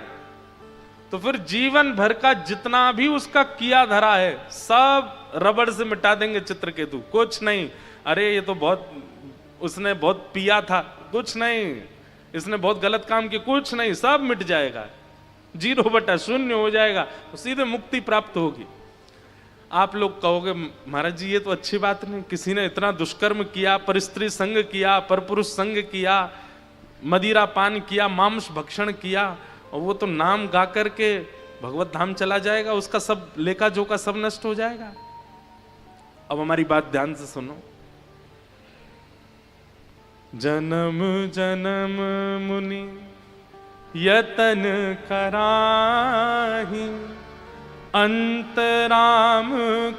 तो फिर जीवन भर का जितना भी उसका किया धरा है सब रबड़ से मिटा देंगे चित्रकेतु। कुछ नहीं, अरे ये तो बहुत, उसने बहुत पिया था, कुछ नहीं, इसने बहुत गलत काम किया, कुछ नहीं, सब मिट जाएगा, 0/0 हो जाएगा, तो सीधे मुक्ति प्राप्त होगी। आप लोग कहोगे महाराज जी ये तो अच्छी बात नहीं, किसी ने इतना दुष्कर्म किया, परस्त्री संग किया, परपुरुष संग किया, मदिरा पान किया, मांस भक्षण किया, और वो तो नाम गा करके भगवत धाम चला जाएगा, उसका सब लेखा जोखा सब नष्ट हो जाएगा। अब हमारी बात ध्यान से सुनो। जन्म जन्म मुनि यतन कराही, अंतराम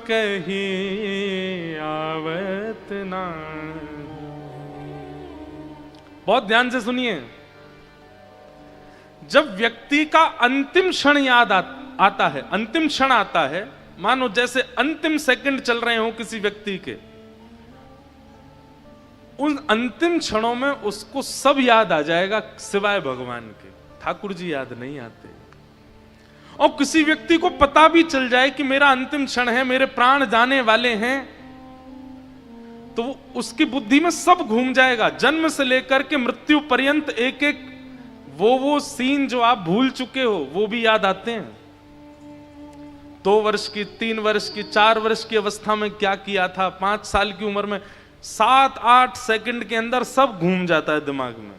कही आवत नाही। बहुत ध्यान से सुनिए। जब व्यक्ति का अंतिम क्षण याद आता है, अंतिम क्षण आता है, मानो जैसे अंतिम सेकंड चल रहे हो किसी व्यक्ति के, उन अंतिम क्षणों में उसको सब याद आ जाएगा सिवाय भगवान के। ठाकुर जी याद नहीं आते। और किसी व्यक्ति को पता भी चल जाए कि मेरा अंतिम क्षण है, मेरे प्राण जाने वाले हैं, तो उसकी बुद्धि में सब घूम जाएगा, जन्म से लेकर के मृत्यु पर्यंत एक एक वो सीन जो आप भूल चुके हो वो भी याद आते हैं। 2 वर्ष की, 3 वर्ष की, 4 वर्ष की अवस्था में क्या किया था, 5 साल की उम्र में, 7-8 सेकंड के अंदर सब घूम जाता है दिमाग में।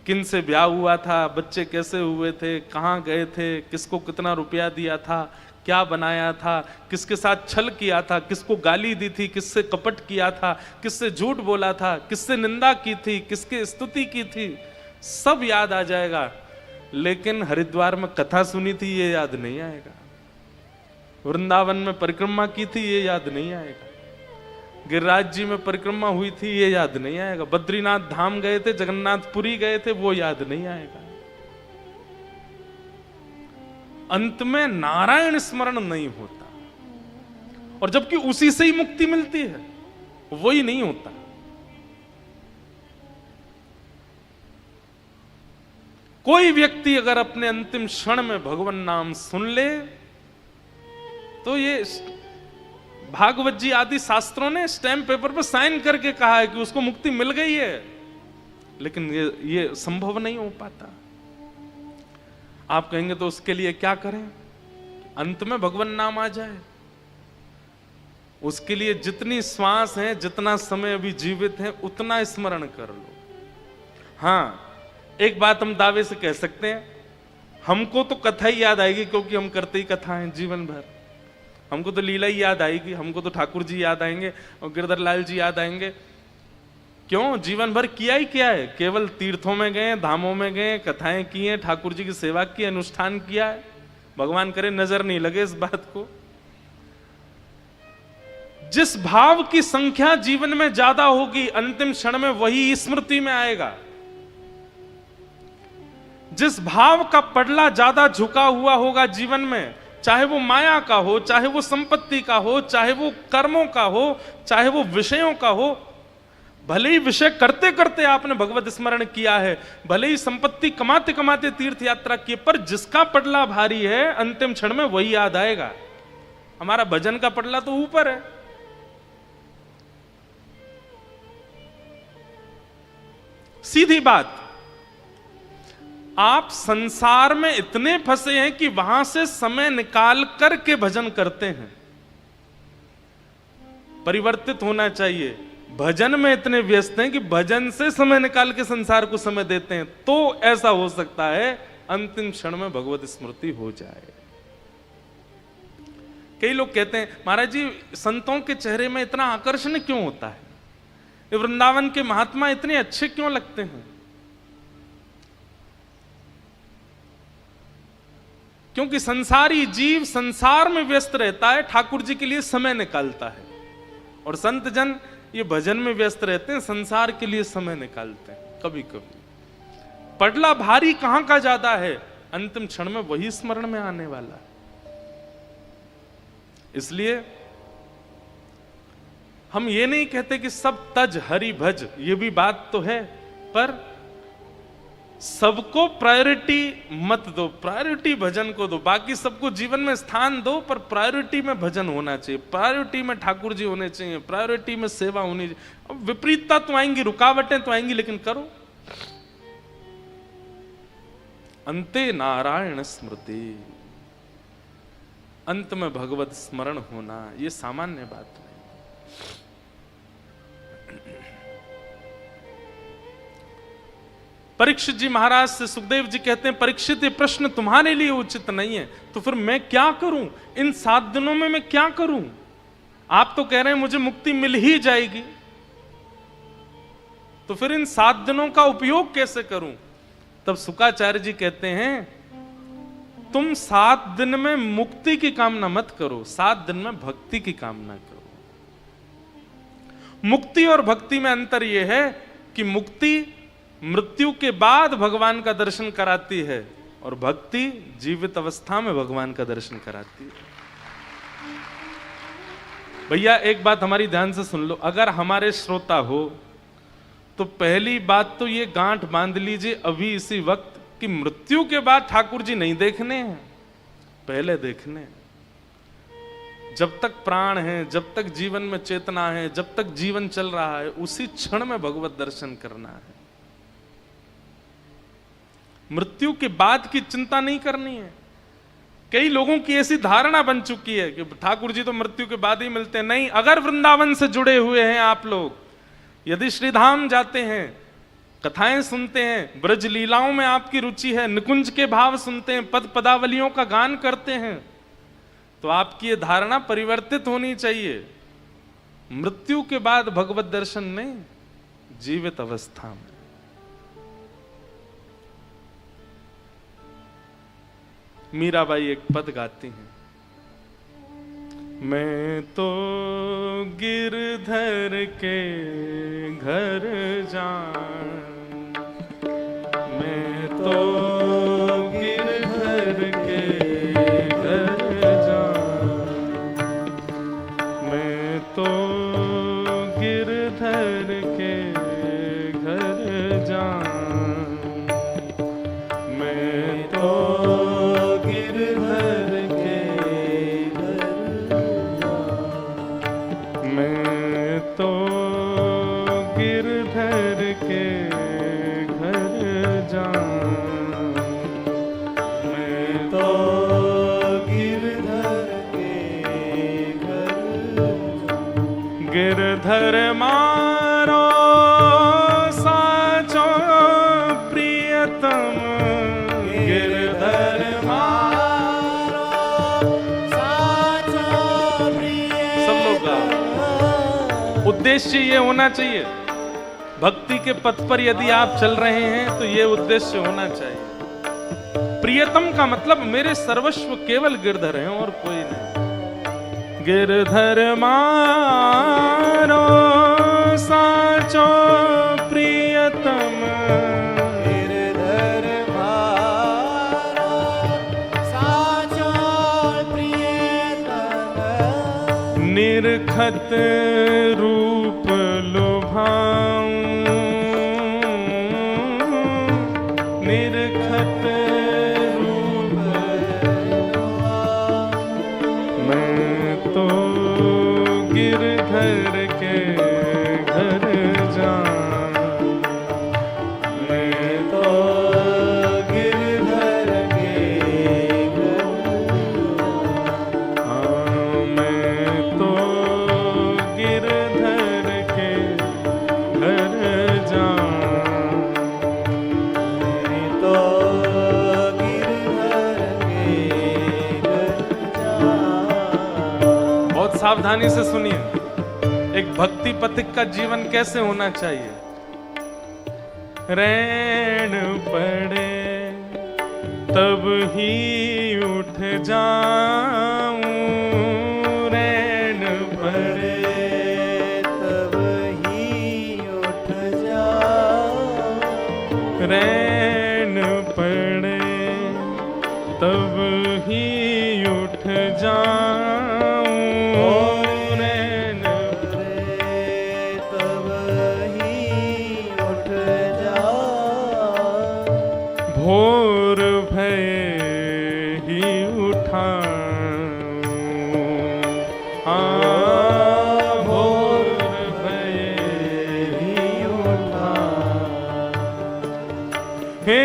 किन से ब्याह हुआ था, बच्चे कैसे हुए थे, कहाँ गए थे, किसको कितना रुपया दिया था, क्या बनाया था, किसके साथ छल किया था, किसको गाली दी थी, किससे कपट किया था, किससे झूठ बोला था, किससे निंदा की थी, किसके स्तुति की थी, सब याद आ जाएगा। लेकिन हरिद्वार में कथा सुनी थी ये याद नहीं आएगा। वृंदावन में परिक्रमा की थी ये याद नहीं आएगा, गिरिराज जी में परिक्रमा हुई थी ये याद नहीं आएगा, बद्रीनाथ धाम गए थे, जगन्नाथपुरी गए थे, वो याद नहीं आएगा। अंत में नारायण स्मरण नहीं होता, और जबकि उसी से ही मुक्ति मिलती है, वही नहीं होता। कोई व्यक्ति अगर अपने अंतिम क्षण में भगवान नाम सुन ले तो ये भागवत जी आदि शास्त्रों ने स्टैम्प पेपर पर साइन करके कहा है कि उसको मुक्ति मिल गई है, लेकिन ये संभव नहीं हो पाता। आप कहेंगे तो उसके लिए क्या करें? अंत में भगवान नाम आ जाए। उसके लिए जितनी श्वास है, जितना समय अभी जीवित है, उतना स्मरण कर लो। हाँ, एक बात हम दावे से कह सकते हैं, हमको तो कथा ही याद आएगी, क्योंकि हम करते ही कथा हैं जीवन भर। हमको तो लीला ही याद आएगी, हमको तो ठाकुर जी याद आएंगे और गिरधर लाल जी याद आएंगे। क्यों? जीवन भर किया ही क्या है? केवल तीर्थों में गए, धामों में गए, कथाएं की हैं, ठाकुर जी की सेवा की, अनुष्ठान किया है। भगवान करे नजर नहीं लगे इस बात को। जिस भाव की संख्या जीवन में ज्यादा होगी, अंतिम क्षण में वही स्मृति में आएगा। जिस भाव का पडला ज्यादा झुका हुआ होगा जीवन में, चाहे वो माया का हो, चाहे वो संपत्ति का हो, चाहे वो कर्मों का हो, चाहे वो विषयों का हो, भले ही विषय करते करते आपने भगवत स्मरण किया है, भले ही संपत्ति कमाते कमाते तीर्थ यात्रा की, पर जिसका पडला भारी है अंतिम क्षण में वही याद आएगा। हमारा भजन का पडला तो ऊपर है। सीधी बात, आप संसार में इतने फंसे हैं कि वहां से समय निकाल करके भजन करते हैं। परिवर्तित होना चाहिए। भजन में इतने व्यस्त हैं कि भजन से समय निकाल के संसार को समय देते हैं, तो ऐसा हो सकता है अंतिम क्षण में भगवत स्मृति हो जाए। कई लोग कहते हैं, महाराज जी संतों के चेहरे में इतना आकर्षण क्यों होता है? ये वृंदावन के महात्मा इतने अच्छे क्यों लगते हैं? क्योंकि संसारी जीव संसार में व्यस्त रहता है, ठाकुर जी के लिए समय निकालता है। और संत जन ये भजन में व्यस्त रहते हैं, संसार के लिए समय निकालते हैं। कभी कभी पडला भारी कहां का ज्यादा है, अंतिम क्षण में वही स्मरण में आने वाला है। इसलिए हम ये नहीं कहते कि सब तज हरि भज, ये भी बात तो है, पर सबको प्रायोरिटी मत दो, प्रायोरिटी भजन को दो। बाकी सबको जीवन में स्थान दो, पर प्रायोरिटी में भजन होना चाहिए, प्रायोरिटी में ठाकुर जी होने चाहिए, प्रायोरिटी में सेवा होनी चाहिए। अब विपरीतता तो आएंगी, रुकावटें तो आएंगी, लेकिन करो। अंते नारायण स्मृति, अंत में भगवत स्मरण होना, यह सामान्य बात नहीं। परीक्षित जी महाराज से सुखदेव जी कहते हैं, परीक्षित ये प्रश्न तुम्हारे लिए उचित नहीं है, तो फिर मैं क्या करूं? इन 7 दिनों में मैं क्या करूं? आप तो कह रहे हैं मुझे मुक्ति मिल ही जाएगी, तो फिर इन 7 दिनों का उपयोग कैसे करूं? तब शुकाचार्य जी कहते हैं, तुम 7 दिन में मुक्ति की कामना मत करो, 7 दिन में भक्ति की कामना करो। मुक्ति और भक्ति में अंतर यह है कि मुक्ति मृत्यु के बाद भगवान का दर्शन कराती है, और भक्ति जीवित अवस्था में भगवान का दर्शन कराती है। भैया एक बात हमारी ध्यान से सुन लो, अगर हमारे श्रोता हो तो पहली बात तो ये गांठ बांध लीजिए अभी इसी वक्त कि मृत्यु के बाद ठाकुर जी नहीं देखने हैं, पहले देखने। जब तक प्राण है, जब तक जीवन में चेतना है, जब तक जीवन चल रहा है, उसी क्षण में भगवत दर्शन करना है। मृत्यु के बाद की चिंता नहीं करनी है। कई लोगों की ऐसी धारणा बन चुकी है कि ठाकुर जी तो मृत्यु के बाद ही मिलते हैं। नहीं, अगर वृंदावन से जुड़े हुए हैं आप लोग, यदि श्रीधाम जाते हैं, कथाएं सुनते हैं, ब्रज लीलाओं में आपकी रुचि है, निकुंज के भाव सुनते हैं, पद पदावलियों का गान करते हैं, तो आपकी ये धारणा परिवर्तित होनी चाहिए। मृत्यु के बाद भगवत दर्शन नहीं, जीवित अवस्था में। मीराबाई एक पद गाती हैं, मैं तो गिरधर के घर जाऊं, मैं तो गिरधर के घर जाऊं, मैं तो गिरधर के घर जाऊं, मैं तो गिरधर मैं तो गिरधर के घर जाऊं, मैं तो गिरधर के घर जाऊं। गिरधर मारो साचो प्रियतम, गिरधर मारो साचो प्रियतम। सब लोग गाओ। उद्देश्य ये होना चाहिए, भक्ति के पथ पर यदि आप चल रहे हैं तो ये उद्देश्य होना चाहिए। प्रियतम का मतलब मेरे सर्वस्व केवल गिरधर हैं और कोई नहीं। गिरधर मारो साचो प्रियतम, गिरधर मारो साचो प्रियतम। निरखत रूप लुभाऊं, निरखत रूप मैं तो गिरधर के घर जाऊं, मैं तो गिरधर के घर, हाँ मैं तो गिरधर के घर जाऊं, मैं तो गिरधर के घर जाऊं। बहुत सावधानी से सुनिए, एक भक्ति पथिक का जीवन कैसे होना चाहिए। रैन पड़े तब ही उठ जाऊं, रैन पड़े तब ही उठ जाऊं, रैन पड़े तब ही उठ जाऊं, रैन पड़े तब ही उठ जाऊं। भोर भय ही उठाऊं, हाँ भोर भय ही उठाऊं। हे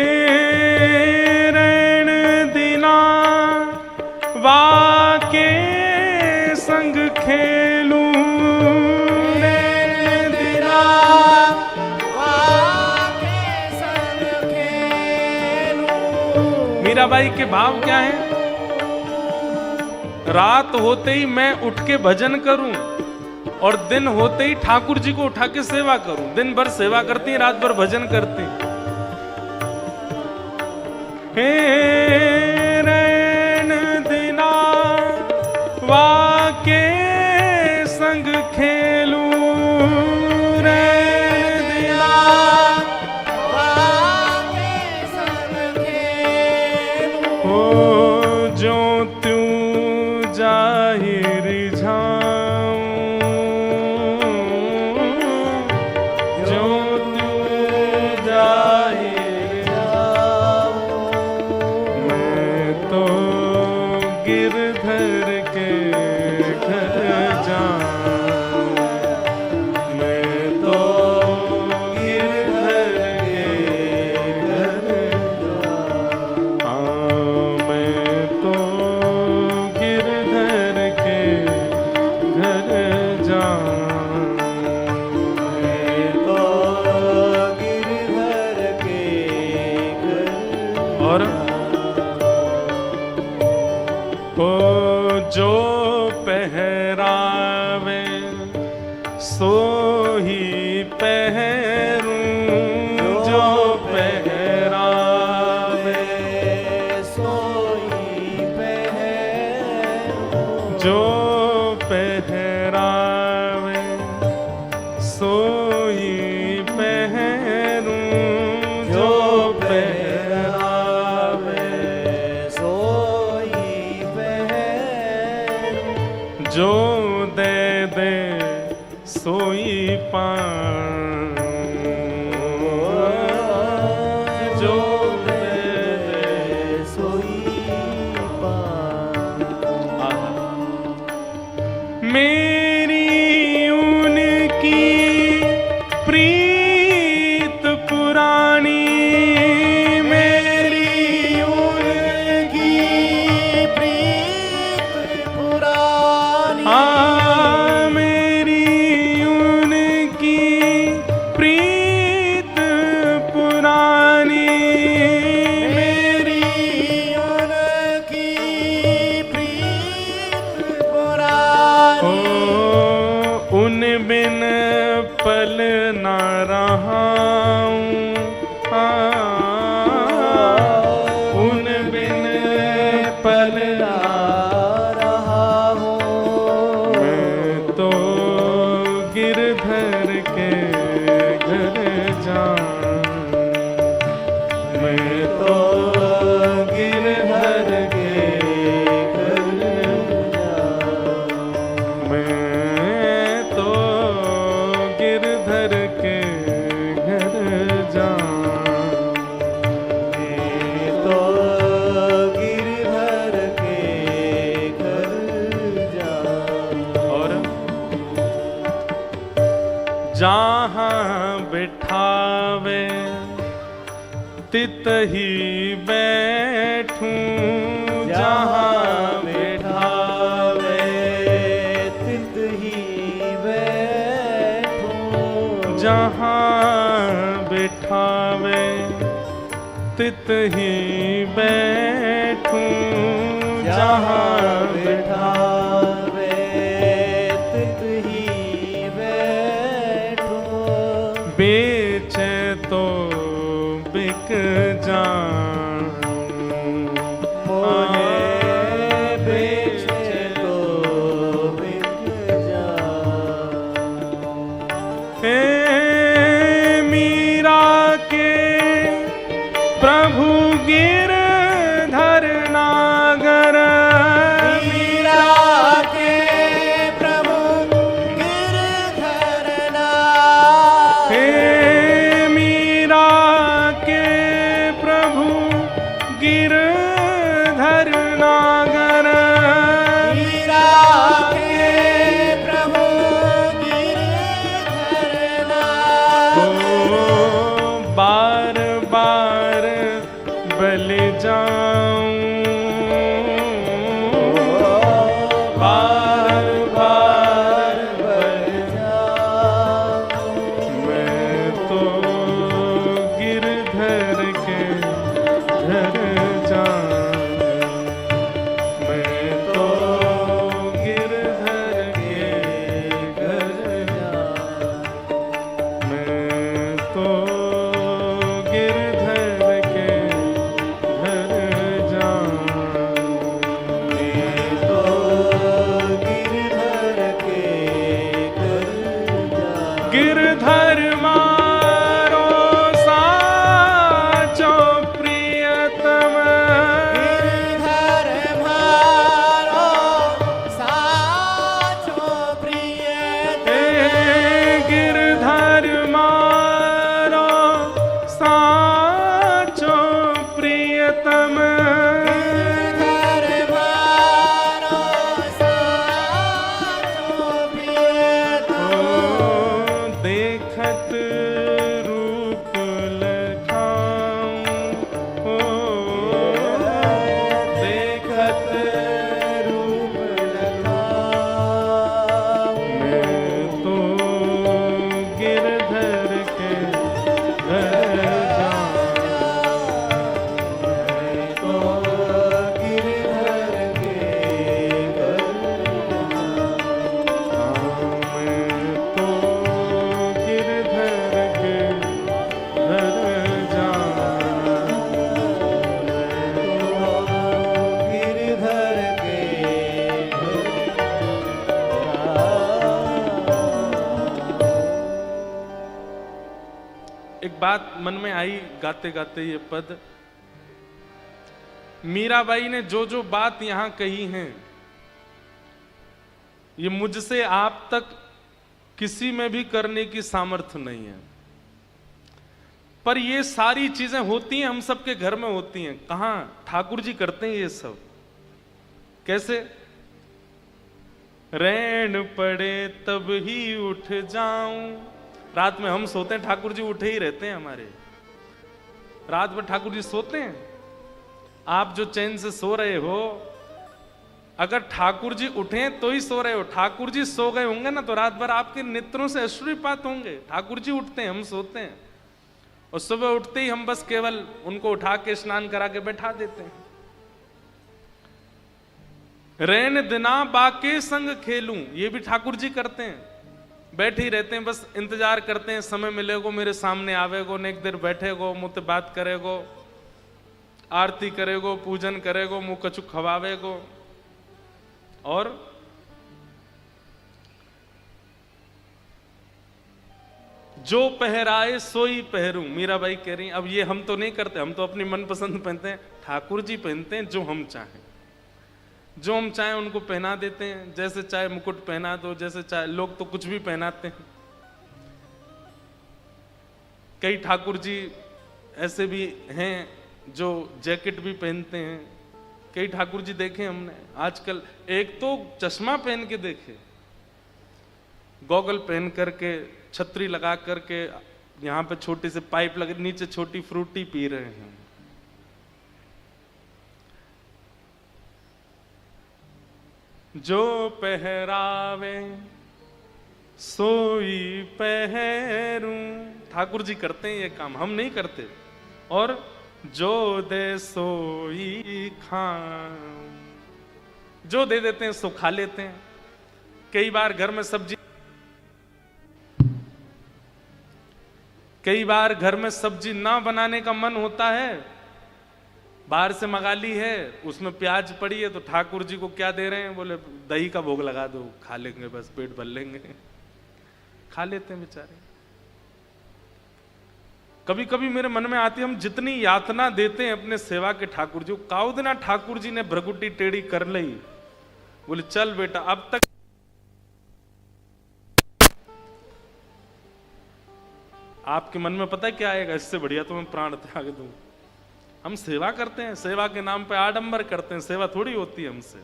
रैन दिना वाके संग खेलूं, रैन दिना वाके संग खेलूं। मीराबाई के भाव क्या है? रात होते ही मैं उठ के भजन करूं और दिन होते ही ठाकुर जी को उठा के सेवा करूं। दिन भर सेवा करती हैं, रात भर भजन करती हैं। हे रैन दिना वाके संग खेलूं, रैन दिना वाके संग खेलूं। ओ जो तू जाहिर झाऊं, जो तू जाहिर जाऊं। मैं तो गिरधर के घर जाऊं, मैं तो गिरधर के घर जाऊं, हाँ मैं तो गिरधर के घर जाऊं, मैं तो गिरधर के घर और ओ जो पहरावे सो ही पहरूं, जो पहरावे सोई पहरूं। जो जो दे दे सोई पाऊं, जो दे दे सोई पाऊं। मेरी उनकी प्रीत पुरानी, मेरी उनकी प्रीत पुरानी, हाँ मेरी उनकी प्रीत पुरानी, मेरी उनकी प्रीत पुरानी। ओ उन बिन पल ना रहाऊं, उन बिन पल ना रहा हूँ। मैं तो गिरधर के घर जाऊं, मैं तो गिरधर के घर जाऊं, मैं तो गिरधर के घर जाऊं, मैं तो गिरधर के घर जाऊं। और जहाँ बिठावे तित ही बैठूं, जहाँ बैठावे तित ही बैठूं। जहाँ बिठावे तित ही बैठूं, जहाँ बैठावे तित ही बैठूं। बेचे तो बिक जाऊं, मोहे बेचे तो बिक जाऊं। हे मीरा के प्रभु गिरधर नागर, मीरा के प्रभु गिरधर नागर। हे मीरा के प्रभु गिरधर नागर, मीरा के प्रभु गिरधर नागर। ओ बार बार बल जाऊं, बार बार बल जाऊं। मैं तो गिरधर के घर जाऊं, मैं तो गिरधर के घर जाऊं, मैं तो गिरधर के घर जाऊं, मैं तो गिरधर के घर जाऊं। गिरधर मारो साचो प्रियतम, गिरधर मारो साचो प्रियतम। हे गिरधर मारो साचो प्रियतम, गिरधर मारो साचो प्रियतम। ओ देखत रूप लखाऊं, ओ देखत रूप लगाऊं। मैं तो गिरधर के घर जाऊं, मैं तो गिरधर के घर जाऊं। मैं तो गिरधर के घर जाऊं, गिरधर के एक बात मन में आई गाते गाते ये पद, मीराबाई ने जो जो बात यहां कही है ये मुझसे आप तक किसी में भी करने की सामर्थ्य नहीं है, पर ये सारी चीजें होती हैं, हम सबके घर में होती हैं। कहां? ठाकुर जी करते हैं ये सब। कैसे? रैन पड़े तब ही उठ जाऊं। रात में हम सोते हैं, ठाकुर जी उठे ही रहते हैं हमारे। रात में ठाकुर जी सोते हैं। आप जो चैन से सो रहे हो, अगर ठाकुर जी उठे तो ही सो रहे हो। ठाकुर जी सो गए होंगे ना तो रात भर आपके नेत्रों से अश्रुपात होंगे। ठाकुर जी उठते हैं, हम सोते हैं, और सुबह उठते ही हम बस केवल उनको उठा के स्नान करा के बैठा देते हैं। रैन दिना बाके संग खेलूं, ये भी ठाकुर जी करते हैं। बैठे ही रहते हैं, बस इंतजार करते हैं, समय मिलेगो मेरे सामने आवेगो, नेक देर बैठेगो, मुझसे बात करेगो, आरती करेगो, पूजन करेगो, मुंह कछु खवावेगो। और जो पहराए सोई पहरूं, मीराबाई कह रही। अब ये हम तो नहीं करते, हम तो अपनी मनपसंद पहनते हैं। ठाकुर जी पहनते हैं जो हम चाहें, जो हम चाहें उनको पहना देते हैं। जैसे चाहे मुकुट पहना दो, जैसे चाहे। लोग तो कुछ भी पहनाते हैं। कई ठाकुर जी ऐसे भी हैं जो जैकेट भी पहनते हैं। कई ठाकुर जी देखे हमने आजकल, एक तो चश्मा पहन के देखे, गॉगल पहन करके, छतरी लगा करके, यहां पे छोटी सी पाइप लगे, नीचे छोटी फ्रूटी पी रहे हैं। जो पहरावे सोई पहरूं, ठाकुर जी करते हैं ये काम, हम नहीं करते। और जो दे सोई खाऊं, जो दे देते हैं सो खा लेते हैं। कई बार घर में सब्जी ना बनाने का मन होता है, बाहर से मंगा ली है, उसमें प्याज पड़ी है, तो ठाकुर जी को क्या दे रहे हैं? बोले दही का भोग लगा दो, खा लेंगे, बस पेट भर लेंगे। खा लेते हैं बेचारे। कभी कभी मेरे मन में आती है, हम जितनी यातना देते हैं अपने सेवा के ठाकुर जी को, काउदना ठाकुर जी ने भ्रगुटी टेढ़ी कर ली, बोले चल बेटा अब तक। आपके मन में पता है क्या आएगा? इससे बढ़िया तो मैं प्राण त्याग दूं। हम सेवा करते हैं, सेवा के नाम पे आडंबर करते हैं, सेवा थोड़ी होती है हमसे।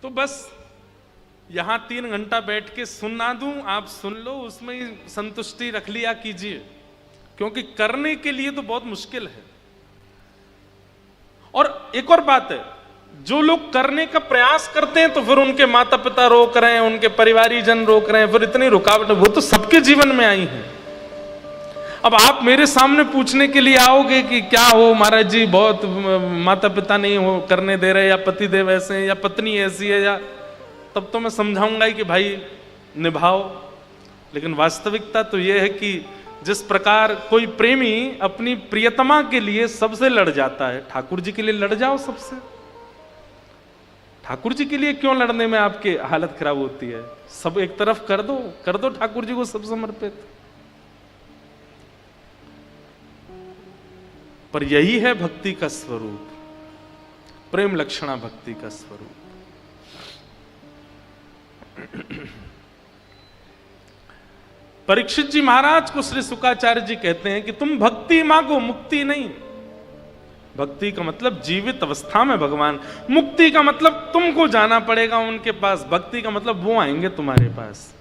तो बस यहां 3 घंटा बैठ के सुना दूं, आप सुन लो, उसमें ही संतुष्टि रख लिया कीजिए, क्योंकि करने के लिए तो बहुत मुश्किल है। और एक और बात है, जो लोग करने का प्रयास करते हैं तो फिर उनके माता पिता रोक रहे हैं, उनके परिवारी जन रोक रहे हैं, फिर इतनी रुकावट, वो तो सबके जीवन में आई है। अब आप मेरे सामने पूछने के लिए आओगे कि क्या हो महाराज जी, बहुत माता पिता नहीं हो करने दे रहे, या पति देव ऐसे हैं, या पत्नी ऐसी है, या, तब तो मैं समझाऊंगा ही कि भाई निभाओ। लेकिन वास्तविकता तो यह है कि जिस प्रकार कोई प्रेमी अपनी प्रियतमा के लिए सबसे लड़ जाता है, ठाकुर जी के लिए लड़ जाओ सबसे। ठाकुर जी के लिए क्यों लड़ने में आपकी हालत खराब होती है? सब एक तरफ कर दो ठाकुर जी को सब समर्पित। पर यही है भक्ति का स्वरूप, प्रेम लक्षणा भक्ति का स्वरूप। परीक्षित जी महाराज को श्री शुकाचार्य जी कहते हैं कि तुम भक्ति मांगो, मुक्ति नहीं। भक्ति का मतलब जीवित अवस्था में भगवान, मुक्ति का मतलब तुमको जाना पड़ेगा उनके पास, भक्ति का मतलब वो आएंगे तुम्हारे पास,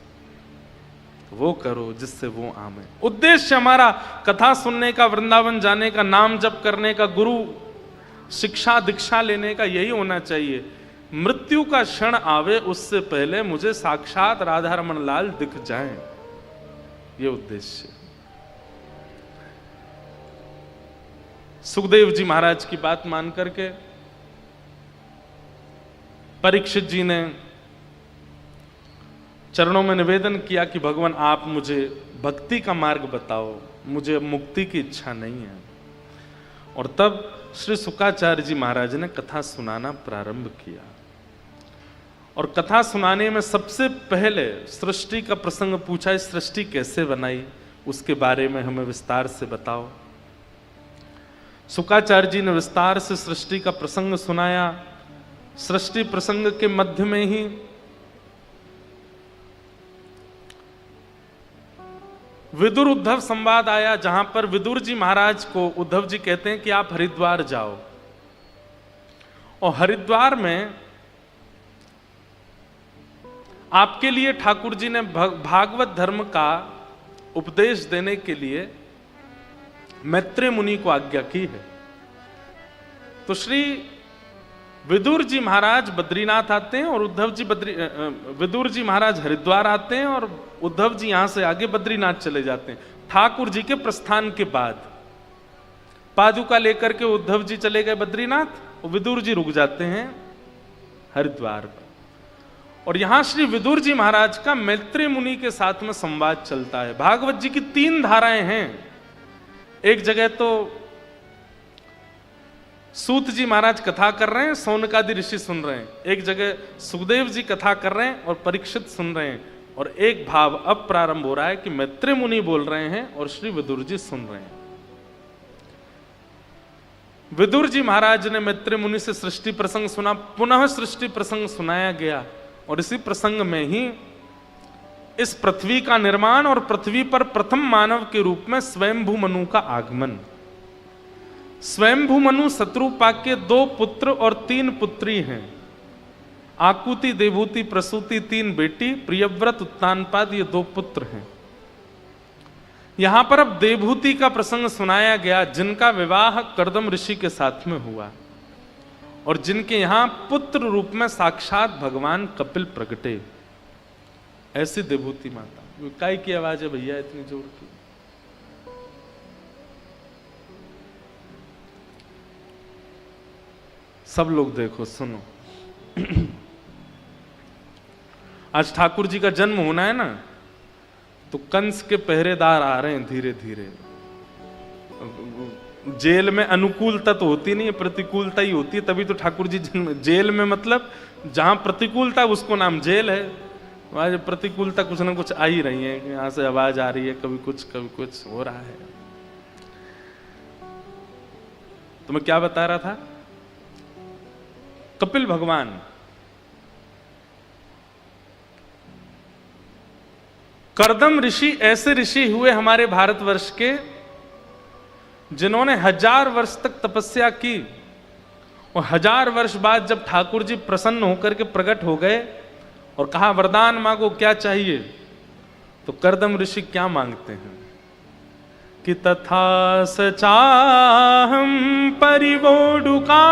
वो करो जिससे वो आवे। उद्देश्य हमारा कथा सुनने का, वृंदावन जाने का, नाम जप करने का, गुरु शिक्षा दीक्षा लेने का यही होना चाहिए। मृत्यु का क्षण आवे उससे पहले मुझे साक्षात राधा रमन लाल दिख जाएं, ये उद्देश्य। सुखदेव जी महाराज की बात मान करके परीक्षित जी ने चरणों में निवेदन किया कि भगवान आप मुझे भक्ति का मार्ग बताओ, मुझे मुक्ति की इच्छा नहीं है। और तब श्री शुकाचार्य जी महाराज ने कथा सुनाना प्रारंभ किया। और कथा सुनाने में सबसे पहले सृष्टि का प्रसंग पूछा, सृष्टि कैसे बनाई, उसके बारे में हमें विस्तार से बताओ। शुकाचार्य जी ने विस्तार से सृष्टि का प्रसंग सुनाया। सृष्टि प्रसंग के मध्य में ही विदुर उद्धव संवाद आया, जहां पर विदुर जी महाराज को उद्धव जी कहते हैं कि आप हरिद्वार जाओ, और हरिद्वार में आपके लिए ठाकुर जी ने भागवत धर्म का उपदेश देने के लिए मैत्रेय मुनि को आज्ञा की है। तो श्री विदुर जी महाराज बद्रीनाथ आते हैं और उद्धव जी विदुर जी महाराज हरिद्वार आते हैं और उद्धव जी यहां से आगे बद्रीनाथ चले जाते हैं। ठाकुर जी के प्रस्थान के बाद पादुका लेकर के उद्धव जी चले गए बद्रीनाथ और विदुर जी रुक जाते हैं हरिद्वार पर। और यहां श्री विदुर जी महाराज का मैत्रेय मुनि के साथ में संवाद चलता है। भागवत जी की 3 धाराएं हैं। एक जगह तो सूत जी महाराज कथा कर रहे हैं, सौनकादि ऋषि सुन रहे हैं। एक जगह सुखदेव जी कथा कर रहे हैं और परीक्षित सुन रहे हैं। और एक भाव अब प्रारंभ हो रहा है कि मैत्रेय मुनि बोल रहे हैं और श्री विदुर जी सुन रहे हैं। विदुर जी महाराज ने मैत्रेय मुनि से सृष्टि प्रसंग सुना, पुनः सृष्टि प्रसंग सुनाया गया। और इसी प्रसंग में ही इस पृथ्वी का निर्माण और पृथ्वी पर प्रथम मानव के रूप में स्वयंभू मनु का आगमन। स्वयंभू मनु शत्रुपा के 2 पुत्र और 3 पुत्री हैं। आकुति, देवहूति, प्रसूति 3 बेटी, प्रियव्रत, उत्तानपाद ये 2 पुत्र हैं। यहां पर अब देवहूति का प्रसंग सुनाया गया, जिनका विवाह कर्दम ऋषि के साथ में हुआ और जिनके यहां पुत्र रूप में साक्षात भगवान कपिल प्रगटे। ऐसी देवहूति माता। काय की आवाज है भैया इतनी जोर की? सब लोग देखो सुनो। आज ठाकुर जी का जन्म होना है ना, तो कंस के पहरेदार आ रहे हैं धीरे धीरे। जेल में अनुकूलता तो होती नहीं है, प्रतिकूलता ही होती है, तभी तो ठाकुर जी जन्म। जेल में मतलब जहां प्रतिकूलता उसको नाम जेल है। वहां प्रतिकूलता कुछ ना कुछ आ ही रही है, यहां से आवाज आ रही है, कभी कुछ हो रहा है। तो मैं क्या बता रहा था? कपिल भगवान कर्दम ऋषि ऐसे ऋषि हुए हमारे भारतवर्ष के, जिन्होंने 1000 वर्ष तक तपस्या की। और 1000 वर्ष बाद जब ठाकुर जी प्रसन्न होकर के प्रकट हो गए और कहा वरदान मांगो क्या चाहिए, तो कर्दम ऋषि क्या मांगते हैं कि तथा सचाहम परिवोडुकाम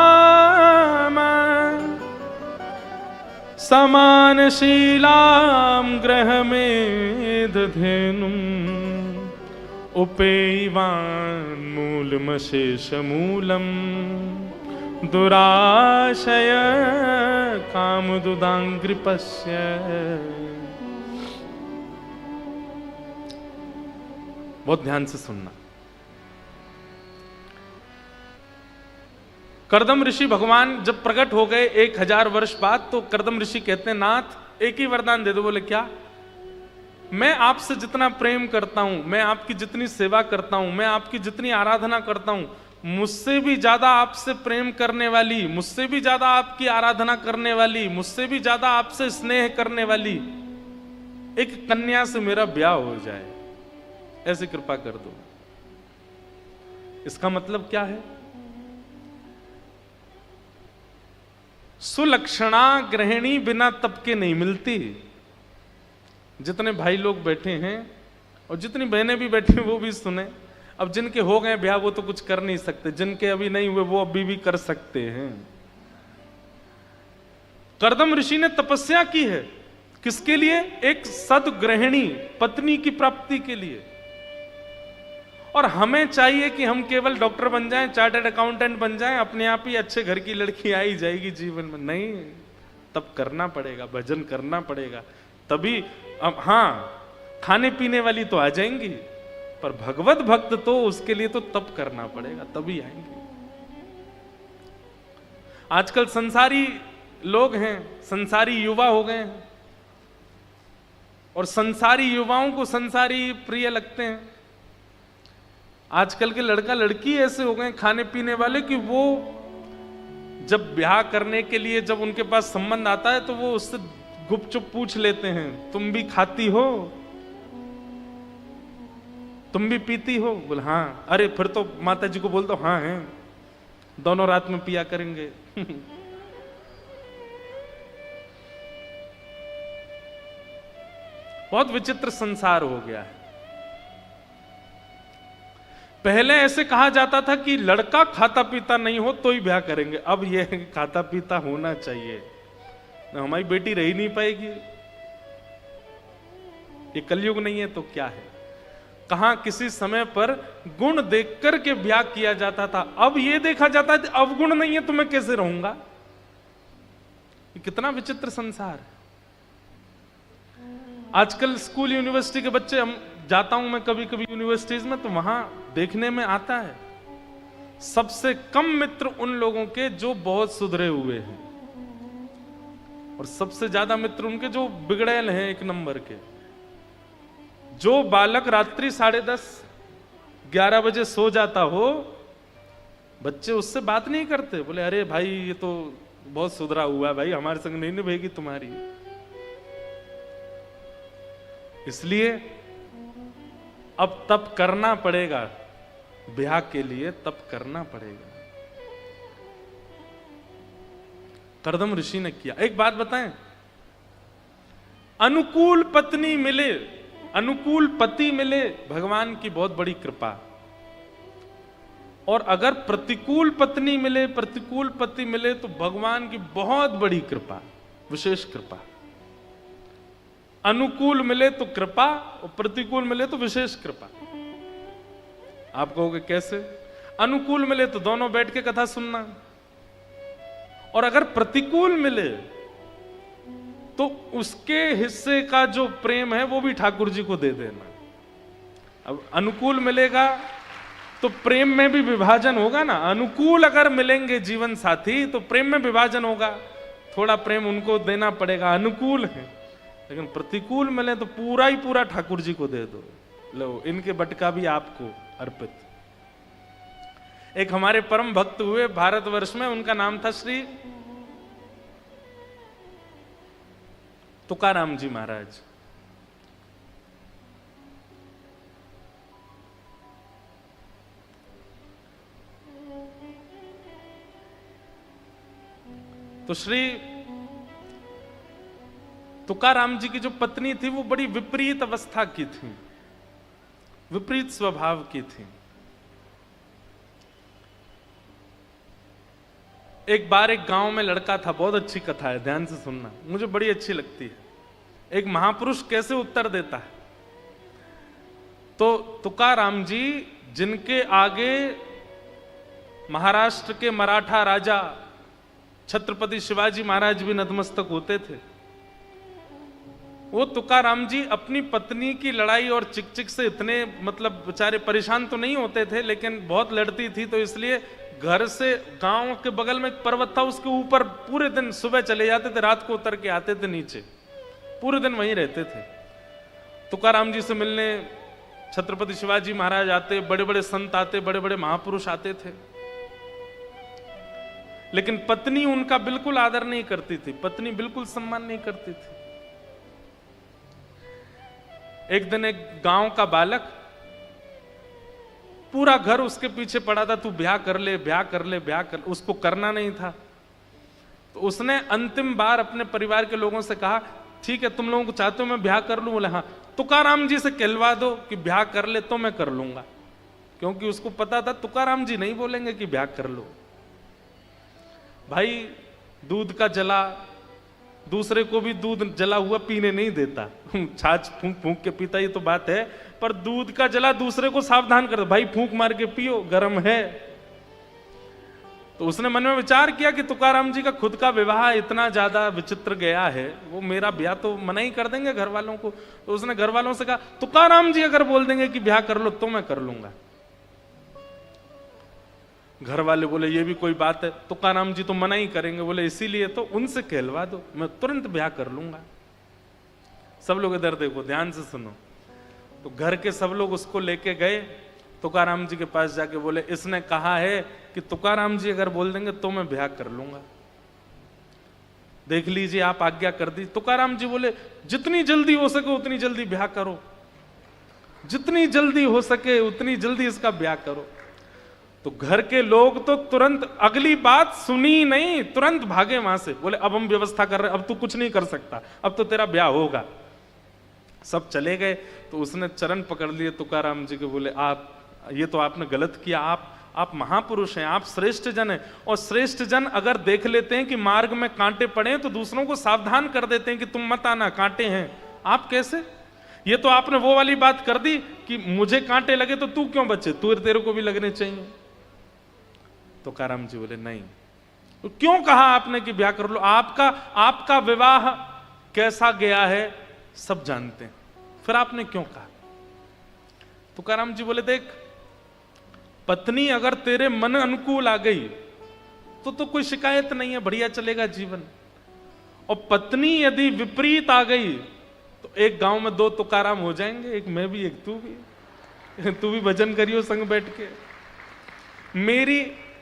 समानशीलाम ग्रह में दधेनुम उपेयवान मूलमशेष मूलम दुराशय कामदुदांग्रिपस्य। बहुत ध्यान से सुनना। कर्दम ऋषि भगवान जब प्रकट हो गए 1000 वर्ष बाद, तो कर्दम ऋषि कहते हैं नाथ एक ही वरदान दे दो। बोले क्या? मैं आपसे जितना प्रेम करता हूं, मैं आपकी जितनी सेवा करता हूं, मैं आपकी जितनी आराधना करता हूं, मुझसे भी ज्यादा आपसे प्रेम करने वाली, मुझसे भी ज्यादा आपकी आराधना करने वाली, मुझसे भी ज्यादा आपसे स्नेह करने वाली एक कन्या से मेरा ब्याह हो जाए, ऐसी कृपा कर दो। इसका मतलब क्या है? सुलक्षणा गृहिणी बिना तप के नहीं मिलती। जितने भाई लोग बैठे हैं और जितनी बहनें भी बैठी हैं वो भी सुने। अब जिनके हो गए ब्याह वो तो कुछ कर नहीं सकते, जिनके अभी नहीं हुए वो अभी भी कर सकते हैं। कर्दम ऋषि ने तपस्या की है किसके लिए? एक सदगृहिणी पत्नी की प्राप्ति के लिए। और हमें चाहिए कि हम केवल डॉक्टर बन जाएं, चार्टर्ड अकाउंटेंट बन जाएं, अपने आप ही अच्छे घर की लड़की आ ही जाएगी जीवन में। नहीं, तब करना पड़ेगा, भजन करना पड़ेगा, तभी। अब हाँ, खाने पीने वाली तो आ जाएंगी, पर भगवत भक्त तो उसके लिए तो तप करना पड़ेगा, तभी आएंगे। आजकल संसारी लोग हैं, संसारी युवा हो गए हैं, और संसारी युवाओं को संसारी प्रिय लगते हैं। आजकल के लड़का लड़की ऐसे हो गए खाने पीने वाले कि वो जब ब्याह करने के लिए जब उनके पास संबंध आता है तो वो उससे गुपचुप पूछ लेते हैं, तुम भी खाती हो, तुम भी पीती हो? बोले हाँ। अरे फिर तो माता जी को बोल दो हाँ है, दोनों रात में पिया करेंगे। बहुत विचित्र संसार हो गया है। पहले ऐसे कहा जाता था कि लड़का खाता पीता नहीं हो तो ही ब्याह करेंगे, अब यह है कि खाता पीता होना चाहिए, हमारी बेटी रह ही नहीं पाएगी। ये कलयुग नहीं है तो क्या है? कहां किसी समय पर गुण देख करके ब्याह किया जाता था, अब यह देखा जाता है अब गुण नहीं है तो मैं कैसे रहूंगा? ये कितना विचित्र संसार है। आजकल स्कूल यूनिवर्सिटी के बच्चे, हम जाता हूं मैं कभी कभी यूनिवर्सिटीज में, तो वहां देखने में आता है सबसे कम मित्र उन लोगों के जो बहुत सुधरे हुए हैं, और सबसे ज्यादा मित्र उनके जो बिगड़ैल हैं, एक नंबर के। जो बालक रात्रि 10:30 11 बजे सो जाता हो, बच्चे उससे बात नहीं करते, बोले अरे भाई ये तो बहुत सुधरा हुआ है भाई, हमारे संग नहीं निभेगी तुम्हारी। इसलिए अब तप करना पड़ेगा, ब्याह के लिए तप करना पड़ेगा। करदम ऋषि ने किया। एक बात बताएं, अनुकूल पत्नी मिले, अनुकूल पति मिले, भगवान की बहुत बड़ी कृपा। और अगर प्रतिकूल पत्नी मिले, प्रतिकूल पति मिले, तो भगवान की बहुत बड़ी कृपा, विशेष कृपा। अनुकूल मिले तो कृपा, और प्रतिकूल मिले तो विशेष कृपा। आप कहोगे कैसे? अनुकूल मिले तो दोनों बैठ के कथा सुनना, और अगर प्रतिकूल मिले तो उसके हिस्से का जो प्रेम है वो भी ठाकुर जी को दे देना। अब अनुकूल मिलेगा तो प्रेम में भी विभाजन होगा ना। अनुकूल अगर मिलेंगे जीवन साथी तो प्रेम में विभाजन होगा, थोड़ा प्रेम उनको देना पड़ेगा, अनुकूल है। लेकिन प्रतिकूल मिले तो पूरा ही पूरा ठाकुर जी को दे दो, लो इनके बटका भी आपको अर्पित। एक हमारे परम भक्त हुए भारतवर्ष में, उनका नाम था श्री तुकाराम जी महाराज। तो श्री तुकाराम जी की जो पत्नी थी वो बड़ी विपरीत अवस्था की थी, विपरीत स्वभाव की थी। एक बार एक गांव में लड़का था, बहुत अच्छी कथा है, ध्यान से सुनना, मुझे बड़ी अच्छी लगती है। एक महापुरुष कैसे उत्तर देता है। तो तुकाराम जी, जिनके आगे महाराष्ट्र के मराठा राजा छत्रपति शिवाजी महाराज भी नतमस्तक होते थे, वो तुकाराम जी अपनी पत्नी की लड़ाई और चिकचिक से इतने मतलब बेचारे परेशान तो नहीं होते थे, लेकिन बहुत लड़ती थी, तो इसलिए घर से गांव के बगल में एक पर्वत था, उसके ऊपर पूरे दिन सुबह चले जाते थे, रात को उतर के आते थे नीचे, पूरे दिन वहीं रहते थे। तुकाराम जी से मिलने छत्रपति शिवाजी महाराज आते, बड़े बड़े संत आते, बड़े बड़े महापुरुष आते थे, लेकिन पत्नी उनका बिल्कुल आदर नहीं करती थी, पत्नी बिल्कुल सम्मान नहीं करती थी। एक दिन एक गांव का बालक, पूरा घर उसके पीछे पड़ा था, तू ब्याह कर ले, ब्याह कर ले, ब्याह कर ले, उसको करना नहीं था। तो उसने अंतिम बार अपने परिवार के लोगों से कहा, ठीक है तुम लोगों को चाहते हो मैं ब्याह कर लूं? बोले हाँ। तुकाराम जी से कहलवा दो कि ब्याह कर ले तो मैं कर लूंगा, क्योंकि उसको पता था तुकाराम जी नहीं बोलेंगे कि ब्याह कर लो। भाई दूध का जला, दूसरे को भी दूध जला हुआ पीने नहीं देता, छाछ फूंक फूंक के पीता, ये तो बात है, पर दूध का जला दूसरे को सावधान कर दो, भाई फूंक मार के पियो, गर्म है। तो उसने मन में विचार किया कि तुकाराम जी का खुद का विवाह इतना ज्यादा विचित्र गया है, वो मेरा ब्याह तो मना ही कर देंगे घर वालों को। तो उसने घर वालों से कहा, तुकाराम जी अगर बोल देंगे कि ब्याह कर लो तो मैं कर लूंगा। घर वाले बोले ये भी कोई बात है, तुकाराम जी तो मना ही करेंगे। बोले इसीलिए तो उनसे कहलवा दो, मैं तुरंत ब्याह कर लूंगा। सब लोग इधर देखो, ध्यान से सुनो। तो घर के सब लोग उसको लेके गए, तुकाराम जी के पास जाके बोले, इसने कहा है कि तुकाराम जी अगर बोल देंगे तो मैं ब्याह कर लूंगा, देख लीजिए आप आज्ञा कर दी। तुकाराम जी बोले, जितनी जल्दी हो सके उतनी जल्दी ब्याह करो, जितनी जल्दी हो सके उतनी जल्दी इसका ब्याह करो। तो घर के लोग तो तुरंत, अगली बात सुनी ही नहीं, तुरंत भागे वहां से, बोले अब हम व्यवस्था कर रहे हैं, अब तू कुछ नहीं कर सकता, अब तो तेरा ब्याह होगा। सब चले गए। तो उसने चरण पकड़ लिए तुकाराम जी के, बोले आप, ये तो आपने गलत किया, आप महापुरुष हैं, आप श्रेष्ठ जन हैं, और श्रेष्ठ जन अगर देख लेते हैं कि मार्ग में कांटे पड़े तो दूसरों को सावधान कर देते हैं कि तुम मत आना, कांटे हैं। आप कैसे, ये तो आपने वो वाली बात कर दी कि मुझे कांटे लगे तो तू क्यों बचे, तेरे को भी लगने चाहिए। तुकाराम जी बोले नहीं। तो क्यों कहा आपने कि ब्याह कर लो, आपका विवाह कैसा गया है सब जानते हैं, फिर आपने क्यों कहा। तुकाराम जी बोले, देख पत्नी अगर तेरे मन अनुकूल आ गई तो कोई शिकायत नहीं है, बढ़िया चलेगा जीवन। और पत्नी यदि विपरीत आ गई तो एक गांव में 2 तुकाराम हो जाएंगे, एक मैं भी एक तू भी भजन करियो संग बैठ के।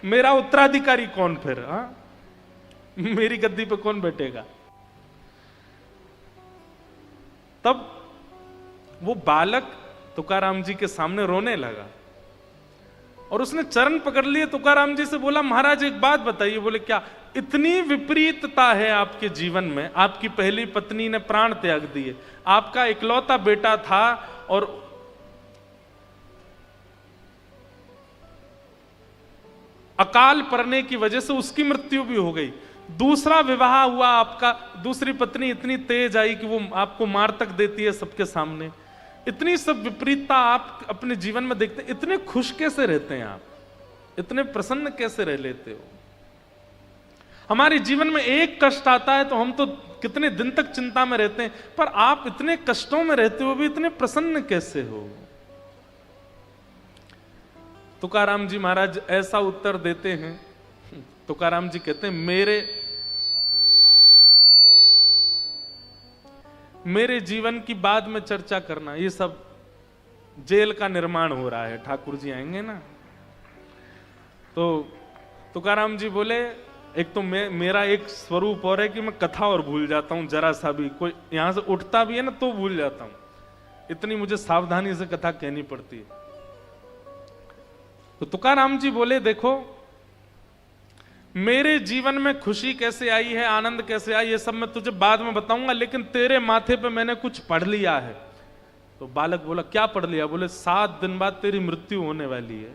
मेरा उत्तराधिकारी कौन फिर, हाँ मेरी गद्दी पे कौन बैठेगा। तब वो बालक तुकाराम जी के सामने रोने लगा और उसने चरण पकड़ लिए, तुकाराम जी से बोला, महाराज एक बात बताइए। बोले क्या, इतनी विपरीतता है आपके जीवन में, आपकी पहली पत्नी ने प्राण त्याग दिए, आपका इकलौता बेटा था और अकाल पड़ने की वजह से उसकी मृत्यु भी हो गई, दूसरा विवाह हुआ आपका, दूसरी पत्नी इतनी तेज आई कि वो आपको मार तक देती है सबके सामने। इतनी सब विपरीतता आप अपने जीवन में देखते हैं, इतने खुश कैसे रहते हैं आप, इतने प्रसन्न कैसे रह लेते हो। हमारे जीवन में एक कष्ट आता है तो हम तो कितने दिन तक चिंता में रहते हैं, पर आप इतने कष्टों में रहते हो भी इतने प्रसन्न कैसे हो। तुकाराम जी महाराज ऐसा उत्तर देते हैं। तुकाराम जी कहते हैं, मेरे जीवन की बाद में चर्चा करना, ये सब जेल का निर्माण हो रहा है, ठाकुर जी आएंगे ना। तो तुकाराम जी बोले, एक तो मेरा एक स्वरूप और है कि मैं कथा और भूल जाता हूं, जरा सा भी कोई यहां से उठता भी है ना तो भूल जाता हूं, इतनी मुझे सावधानी से कथा कहनी पड़ती है। तो तुकाराम जी बोले, देखो मेरे जीवन में खुशी कैसे आई है, आनंद कैसे आई, ये सब मैं तुझे बाद में बताऊंगा, लेकिन तेरे माथे पे मैंने कुछ पढ़ लिया है। तो बालक बोला, क्या पढ़ लिया। बोले, 7 दिन बाद तेरी मृत्यु होने वाली है।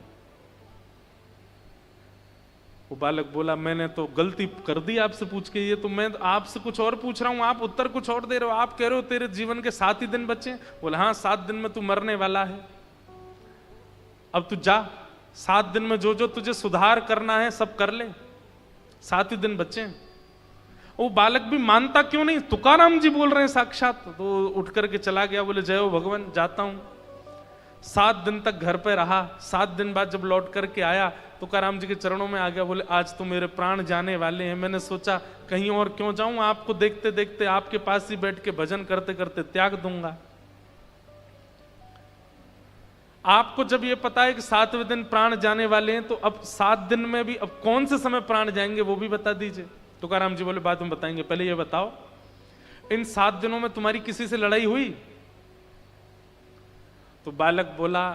वो बालक बोला, मैंने तो गलती कर दी आपसे पूछ के, ये तो मैं आपसे कुछ और पूछ रहा हूं, आप उत्तर कुछ और दे रहे हो, आप कह रहे हो तेरे जीवन के 7 ही दिन बचे। बोला, हाँ 7 दिन में तू मरने वाला है, अब तू जा, 7 दिन में जो जो तुझे सुधार करना है सब कर ले, 7 ही दिन बचे। वो बालक भी मानता क्यों नहीं, तुकाराम जी बोल रहे हैं साक्षात। तो उठ करके चला गया, बोले जय हो भगवान, जाता हूं। 7 दिन तक घर पे रहा। 7 दिन बाद जब लौट करके आया, तुकाराम जी के चरणों में आ गया। बोले, आज तो मेरे प्राण जाने वाले हैं, मैंने सोचा कहीं और क्यों जाऊं, आपको देखते देखते आपके पास ही बैठ के भजन करते करते त्याग दूंगा। आपको जब ये पता है कि 7वें दिन प्राण जाने वाले हैं, तो अब 7 दिन में भी अब कौन से समय प्राण जाएंगे वो भी बता दीजिए। तुकाराम जी बोले, बाद में बताएंगे, पहले ये बताओ इन 7 दिनों में तुम्हारी किसी से लड़ाई हुई। तो बालक बोला,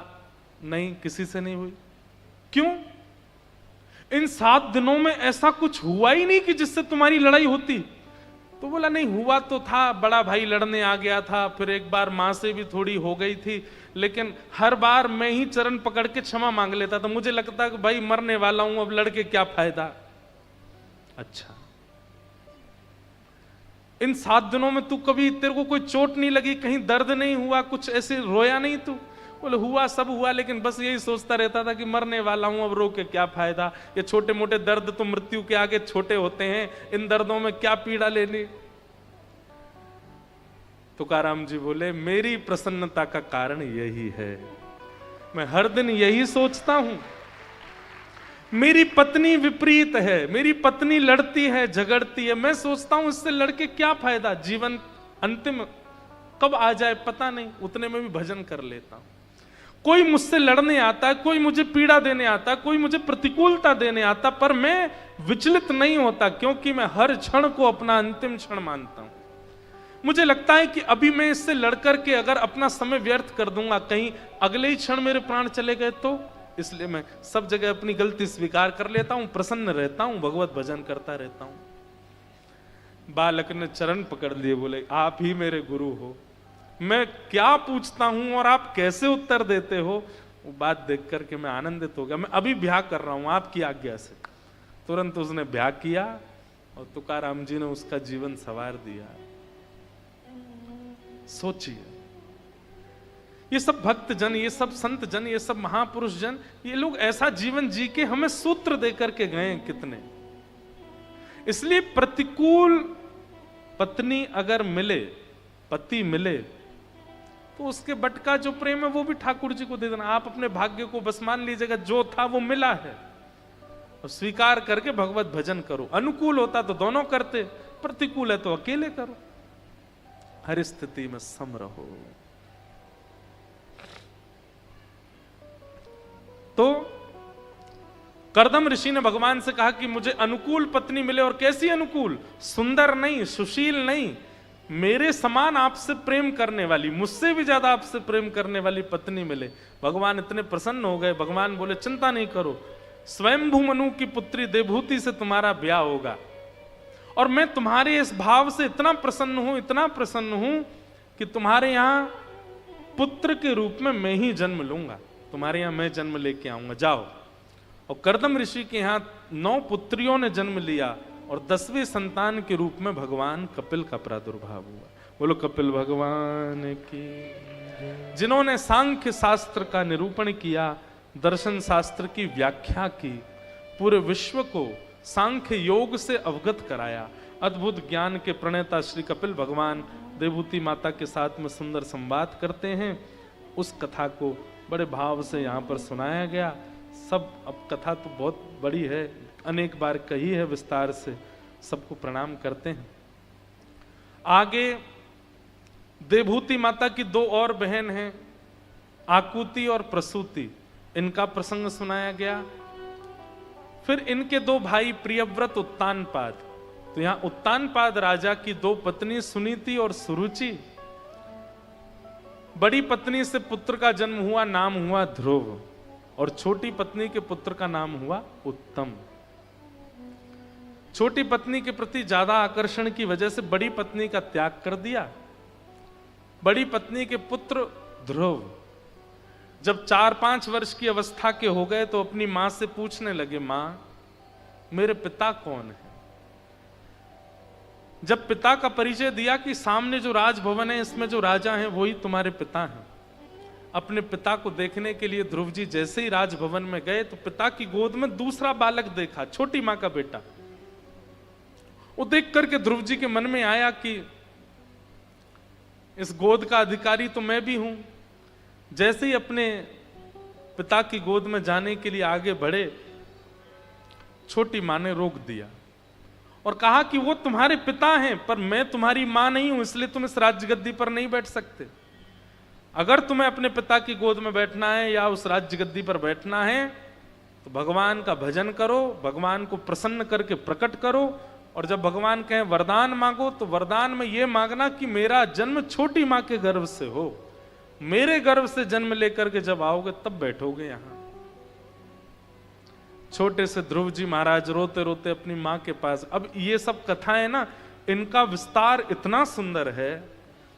नहीं किसी से नहीं हुई। क्यों? इन 7 दिनों में ऐसा कुछ हुआ ही नहीं कि जिससे तुम्हारी लड़ाई होती। तो बोला, नहीं हुआ तो था, बड़ा भाई लड़ने आ गया था, फिर एक बार मां से भी थोड़ी हो गई थी, लेकिन हर बार मैं ही चरण पकड़ के क्षमा मांग लेता था, मुझे लगता कि भाई मरने वाला हूं, अब लड़के क्या फायदा। अच्छा, इन 7 दिनों में तू कभी, तेरे को कोई चोट नहीं लगी, कहीं दर्द नहीं हुआ, कुछ ऐसे रोया नहीं तू? बोले, हुआ सब हुआ, लेकिन बस यही सोचता रहता था कि मरने वाला हूं, अब रो के क्या फायदा, ये छोटे मोटे दर्द तो मृत्यु के आगे छोटे होते हैं, इन दर्दों में क्या पीड़ा लेनी। तुकाराम जी बोले, मेरी प्रसन्नता का कारण यही है, मैं हर दिन यही सोचता हूं, मेरी पत्नी विपरीत है, मेरी पत्नी लड़ती है, झगड़ती है, मैं सोचता हूं इससे लड़के क्या फायदा, जीवन अंतिम कब आ जाए पता नहीं, उतने में भी भजन कर लेता हूं। कोई मुझसे लड़ने आता है, कोई मुझे पीड़ा देने आता है, कोई मुझे प्रतिकूलता देने आता, पर मैं विचलित नहीं होता, क्योंकि मैं हर क्षण को अपना अंतिम क्षण मानता हूं। मुझे लगता है कि अभी मैं इससे लड़कर के अगर अपना समय व्यर्थ कर दूंगा, कहीं अगले ही क्षण मेरे प्राण चले गए तो, इसलिए मैं सब जगह अपनी गलती स्वीकार कर लेता हूं, प्रसन्न रहता हूं, भगवत भजन करता रहता हूं। बालक ने चरण पकड़ लिए, बोले आप ही मेरे गुरु हो, मैं क्या पूछता हूं और आप कैसे उत्तर देते हो। वो बात देख करके मैं आनंदित हो गया। मैं अभी ब्याह कर रहा हूं आपकी आज्ञा से। तुरंत उसने ब्याह किया और तुकाराम जी ने उसका जीवन संवार दिया। सोचिए, ये सब भक्त जन, ये सब संत जन, ये सब महापुरुष जन, ये लोग ऐसा जीवन जी के हमें सूत्र दे करके गए कितने। इसलिए प्रतिकूल पत्नी अगर मिले, पति मिले, तो उसके बट का जो प्रेम है वो भी ठाकुर जी को दे देना। आप अपने भाग्य को बस मान लीजिएगा, जो था वो मिला है, और स्वीकार करके भगवत भजन करो। अनुकूल होता तो दोनों करते, प्रतिकूल है तो अकेले करो। हर स्थिति में सम रहो। तो कर्दम ऋषि ने भगवान से कहा कि मुझे अनुकूल पत्नी मिले, और कैसी अनुकूल, सुंदर नहीं, सुशील नहीं, मेरे समान आपसे प्रेम करने वाली, मुझसे भी ज्यादा आपसे प्रेम करने वाली पत्नी मिले। भगवान इतने प्रसन्न हो गए। भगवान बोले चिंता नहीं करो, स्वयंभू मनु की पुत्री देवहूति से तुम्हारा ब्याह होगा, और मैं तुम्हारे इस भाव से इतना प्रसन्न हूं, इतना प्रसन्न हूं कि तुम्हारे यहां पुत्र के रूप में मैं ही जन्म लूंगा, तुम्हारे यहां मैं जन्म लेके आऊंगा, जाओ। और कर्दम ऋषि के यहां 9 पुत्रियों ने जन्म लिया, और 10वें संतान के रूप में भगवान कपिल का प्रादुर्भाव हुआ। बोलो कपिल भगवान की। जिन्होंने सांख्य शास्त्र का निरूपण किया, दर्शन शास्त्र की व्याख्या की, पूरे विश्व को सांख्य योग से अवगत कराया। अद्भुत ज्ञान के प्रणेता श्री कपिल भगवान देवहूति माता के साथ में सुंदर संवाद करते हैं। उस कथा को बड़े भाव से यहाँ पर सुनाया गया। सब, अब कथा तो बहुत बड़ी है, अनेक बार कही है विस्तार से, सबको प्रणाम करते हैं। आगे देवहूति माता की 2 और बहन हैं, आकुति और प्रसूति, इनका प्रसंग सुनाया गया। फिर इनके 2 भाई प्रियव्रत, उत्तानपाद। तो यहां उत्तानपाद राजा की 2 पत्नी सुनीति और सुरुचि। बड़ी पत्नी से पुत्र का जन्म हुआ, नाम हुआ ध्रुव, और छोटी पत्नी के पुत्र का नाम हुआ उत्तम। छोटी पत्नी के प्रति ज्यादा आकर्षण की वजह से बड़ी पत्नी का त्याग कर दिया। बड़ी पत्नी के पुत्र ध्रुव जब 4-5 वर्ष की अवस्था के हो गए तो अपनी मां से पूछने लगे, मां मेरे पिता कौन है। जब पिता का परिचय दिया कि सामने जो राजभवन है इसमें जो राजा हैं वही तुम्हारे पिता हैं। अपने पिता को देखने के लिए ध्रुव जी जैसे ही राजभवन में गए तो पिता की गोद में दूसरा बालक देखा, छोटी मां का बेटा। वो देख करके ध्रुव जी के मन में आया कि इस गोद का अधिकारी तो मैं भी हूं। जैसे ही अपने पिता की गोद में जाने के लिए आगे बढ़े, छोटी मां ने रोक दिया और कहा कि वो तुम्हारे पिता हैं, पर मैं तुम्हारी मां नहीं हूं, इसलिए तुम इस राज्यगद्दी पर नहीं बैठ सकते। अगर तुम्हें अपने पिता की गोद में बैठना है या उस राज्यगद्दी पर बैठना है तो भगवान का भजन करो, भगवान को प्रसन्न करके प्रकट करो, और जब भगवान कहें वरदान मांगो तो वरदान में यह मांगना कि मेरा जन्म छोटी मां के गर्भ से हो, मेरे गर्भ से जन्म लेकर के जब आओगे तब बैठोगे यहां। छोटे से ध्रुव जी महाराज रोते रोते अपनी मां के पास। अब ये सब कथाएं ना, इनका विस्तार इतना सुंदर है।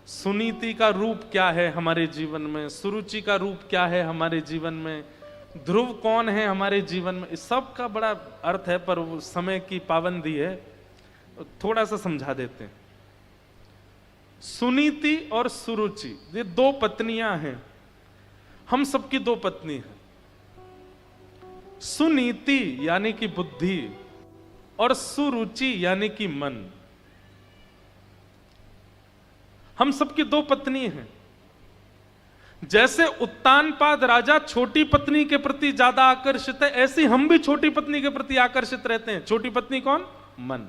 सुनीति का रूप क्या है हमारे जीवन में, सुरुचि का रूप क्या है हमारे जीवन में, ध्रुव कौन है हमारे जीवन में, इस सब का बड़ा अर्थ है, पर वो समय की पाबंदी है, थोड़ा सा समझा देते हैं। सुनीति और सुरुचि ये 2 पत्नियां हैं, हम सबकी 2 पत्नी हैं। सुनीति यानी कि बुद्धि और सुरुचि यानी कि मन, हम सबकी 2 पत्नी हैं। जैसे उत्तानपाद राजा छोटी पत्नी के प्रति ज्यादा आकर्षित है, ऐसे हम भी छोटी पत्नी के प्रति आकर्षित रहते हैं। छोटी पत्नी कौन? मन।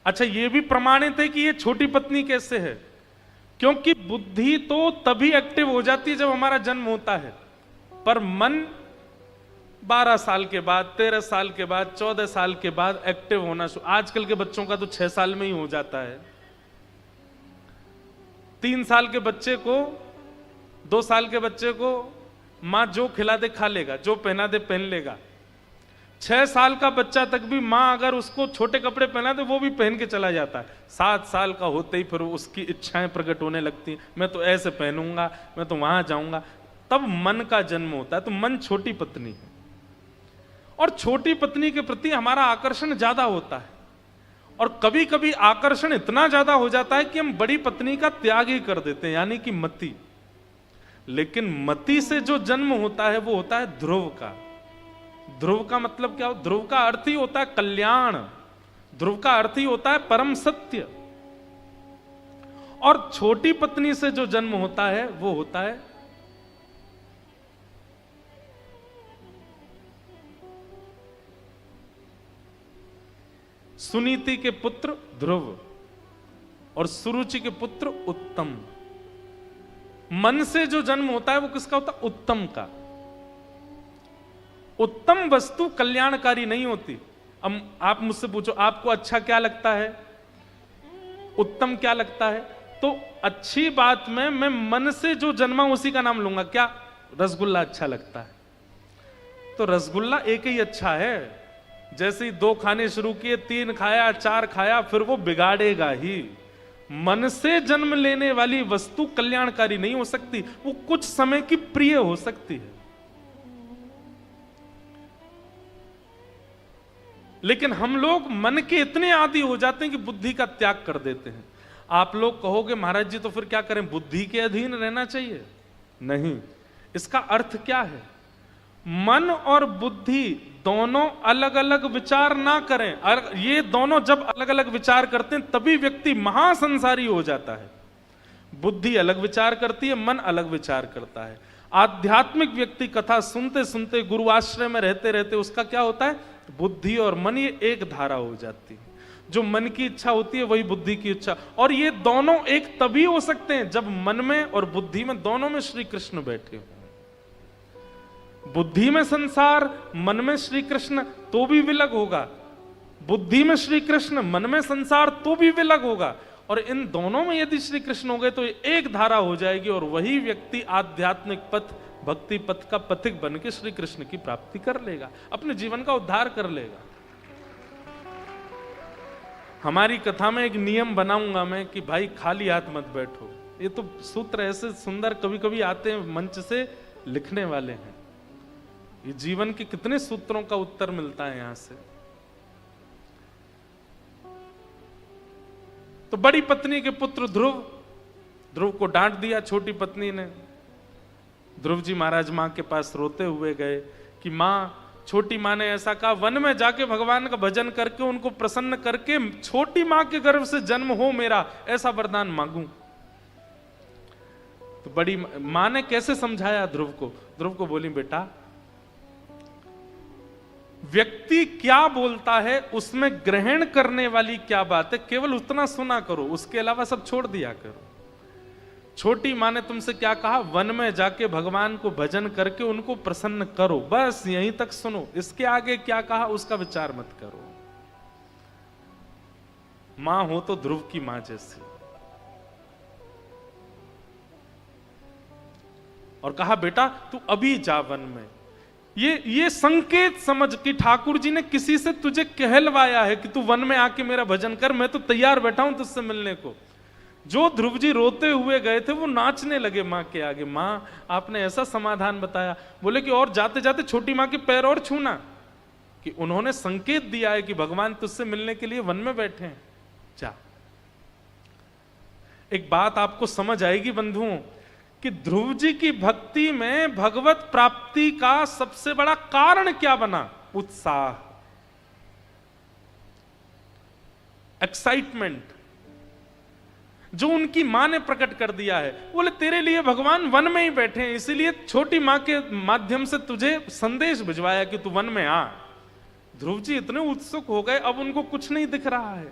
अच्छा, यह भी प्रमाणित है कि यह छोटी पत्नी कैसे है। क्योंकि बुद्धि तो तभी एक्टिव हो जाती है जब हमारा जन्म होता है, पर मन 12 साल के बाद, 13 साल के बाद, 14 साल के बाद एक्टिव होना शुरू। आजकल के बच्चों का तो 6 साल में ही हो जाता है। 3 साल के बच्चे को, 2 साल के बच्चे को मां जो खिला दे खा लेगा, जो पहना दे पहन लेगा। 6 साल का बच्चा तक भी मां अगर उसको छोटे कपड़े पहना दे वो भी पहन के चला जाता है। 7 साल का होते ही फिर उसकी इच्छाएं प्रकट होने लगती हैं, मैं तो ऐसे पहनूंगा, मैं तो वहां जाऊंगा। तब मन का जन्म होता है। तो मन छोटी पत्नी है, और छोटी पत्नी के प्रति हमारा आकर्षण ज्यादा होता है, और कभी कभी आकर्षण इतना ज्यादा हो जाता है कि हम बड़ी पत्नी का त्याग ही कर देते हैं, यानी कि मति। लेकिन मति से जो जन्म होता है वो होता है ध्रुव का। ध्रुव का मतलब क्या हो? ध्रुव का अर्थ ही होता है कल्याण, ध्रुव का अर्थ ही होता है परम सत्य। और छोटी पत्नी से जो जन्म होता है वो होता है सुनीति के पुत्र ध्रुव और सुरुचि के पुत्र उत्तम। मन से जो जन्म होता है वो किसका होता है? उत्तम का। उत्तम वस्तु कल्याणकारी नहीं होती। अब आप मुझसे पूछो आपको अच्छा क्या लगता है, उत्तम क्या लगता है? तो अच्छी बात में मैं मन से जो जन्मा उसी का नाम लूंगा। क्या? रसगुल्ला अच्छा लगता है, तो रसगुल्ला एक ही अच्छा है। जैसे ही 2 खाने शुरू किए, 3 खाया, 4 खाया, फिर वो बिगाड़ेगा ही। मन से जन्म लेने वाली वस्तु कल्याणकारी नहीं हो सकती, वो कुछ समय की प्रिय हो सकती है। लेकिन हम लोग मन के इतने आदी हो जाते हैं कि बुद्धि का त्याग कर देते हैं। आप लोग कहोगे महाराज जी तो फिर क्या करें, बुद्धि के अधीन रहना चाहिए? नहीं, इसका अर्थ क्या है? मन और बुद्धि दोनों अलग अलग विचार ना करें। ये दोनों जब अलग अलग विचार करते हैं तभी व्यक्ति महासंसारी हो जाता है। बुद्धि अलग विचार करती है, मन अलग विचार करता है। आध्यात्मिक व्यक्ति कथा सुनते सुनते, गुरु आश्रय में रहते रहते उसका क्या होता है? बुद्धि और मन ये एक धारा हो जाती है। जो मन की इच्छा होती है वही बुद्धि की इच्छा। और ये दोनों एक तभी हो सकते हैं जब मन में और बुद्धि में, दोनों में श्री कृष्ण बैठे हो। बुद्धि में संसार, मन में श्री कृष्ण, तो भी विलग होगा। बुद्धि में श्री कृष्ण, मन में संसार, तो भी विलग होगा। और इन दोनों में यदि श्री कृष्ण हो गए तो एक धारा हो जाएगी, और वही व्यक्ति आध्यात्मिक पथ, भक्ति पथ का पथिक बन के श्री कृष्ण की प्राप्ति कर लेगा, अपने जीवन का उद्धार कर लेगा। हमारी कथा में एक नियम बनाऊंगा मैं कि भाई खाली हाथ मत बैठो। ये तो सूत्र ऐसे सुंदर कभी कभी आते हैं मंच से लिखने वाले हैं। ये जीवन के कितने सूत्रों का उत्तर मिलता है यहां से। तो बड़ी पत्नी के पुत्र ध्रुव को डांट दिया छोटी पत्नी ने। ध्रुव जी महाराज मां के पास रोते हुए गए कि मां, छोटी मां ने ऐसा कहा, वन में जाके भगवान का भजन करके उनको प्रसन्न करके छोटी मां के गर्भ से जन्म हो मेरा, ऐसा वरदान मांगूं। तो बड़ी मां ने कैसे समझाया ध्रुव को? ध्रुव को बोली, बेटा व्यक्ति क्या बोलता है उसमें ग्रहण करने वाली क्या बात है, केवल उतना सुना करो, उसके अलावा सब छोड़ दिया करो। छोटी मां ने तुमसे क्या कहा? वन में जाके भगवान को भजन करके उनको प्रसन्न करो, बस यहीं तक सुनो। इसके आगे क्या कहा उसका विचार मत करो। मां हो तो ध्रुव की मां जैसी। और कहा, बेटा तू अभी जा वन में। ये संकेत समझ कि ठाकुर जी ने किसी से तुझे कहलवाया है कि तू वन में आके मेरा भजन कर, मैं तो तैयार बैठा हूं तुझसे मिलने को। जो ध्रुव जी रोते हुए गए थे वो नाचने लगे मां के आगे। मां, आपने ऐसा समाधान बताया। बोले कि और जाते जाते छोटी मां के पैर और छूना, कि उन्होंने संकेत दिया है कि भगवान तुझसे मिलने के लिए वन में बैठे हैं, जा। एक बात आपको समझ आएगी बंधुओं, कि ध्रुव जी की भक्ति में भगवत प्राप्ति का सबसे बड़ा कारण क्या बना? उत्साह, एक्साइटमेंट, जो उनकी मां ने प्रकट कर दिया है। बोले तेरे लिए भगवान वन में ही बैठे हैं, इसीलिए छोटी मां के माध्यम से तुझे संदेश भिजवाया कि तू वन में आ। ध्रुव जी इतने उत्सुक हो गए, अब उनको कुछ नहीं दिख रहा है।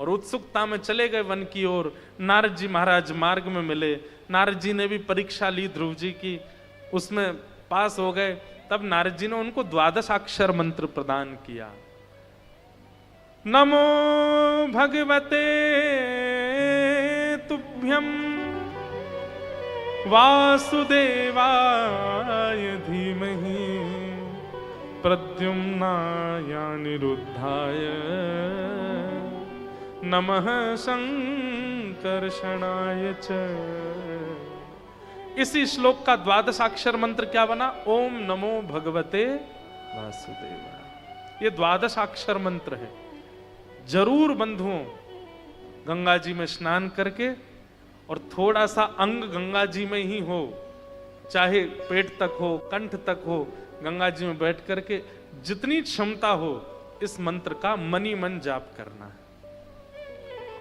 और उत्सुकता में चले गए वन की ओर। नारद जी महाराज मार्ग में मिले, नारद जी ने भी परीक्षा ली ध्रुव जी की, उसमें पास हो गए। तब नारद जी ने उनको 12 अक्षर मंत्र प्रदान किया। नमो भगवते तुभ्यं वासुदेवाय धीमहि प्रद्युम्नाय निरुद्धाय नमः संकर्षणाय च। इसी श्लोक का 12 अक्षर मंत्र क्या बना? ओम नमो भगवते वासुदेवाय। ये 12 अक्षर मंत्र है। जरूर बंधुओं गंगा जी में स्नान करके, और थोड़ा सा अंग गंगा जी में ही हो, चाहे पेट तक हो, कंठ तक हो, गंगा जी में बैठ करके जितनी क्षमता हो इस मंत्र का मनी मन जाप करना है।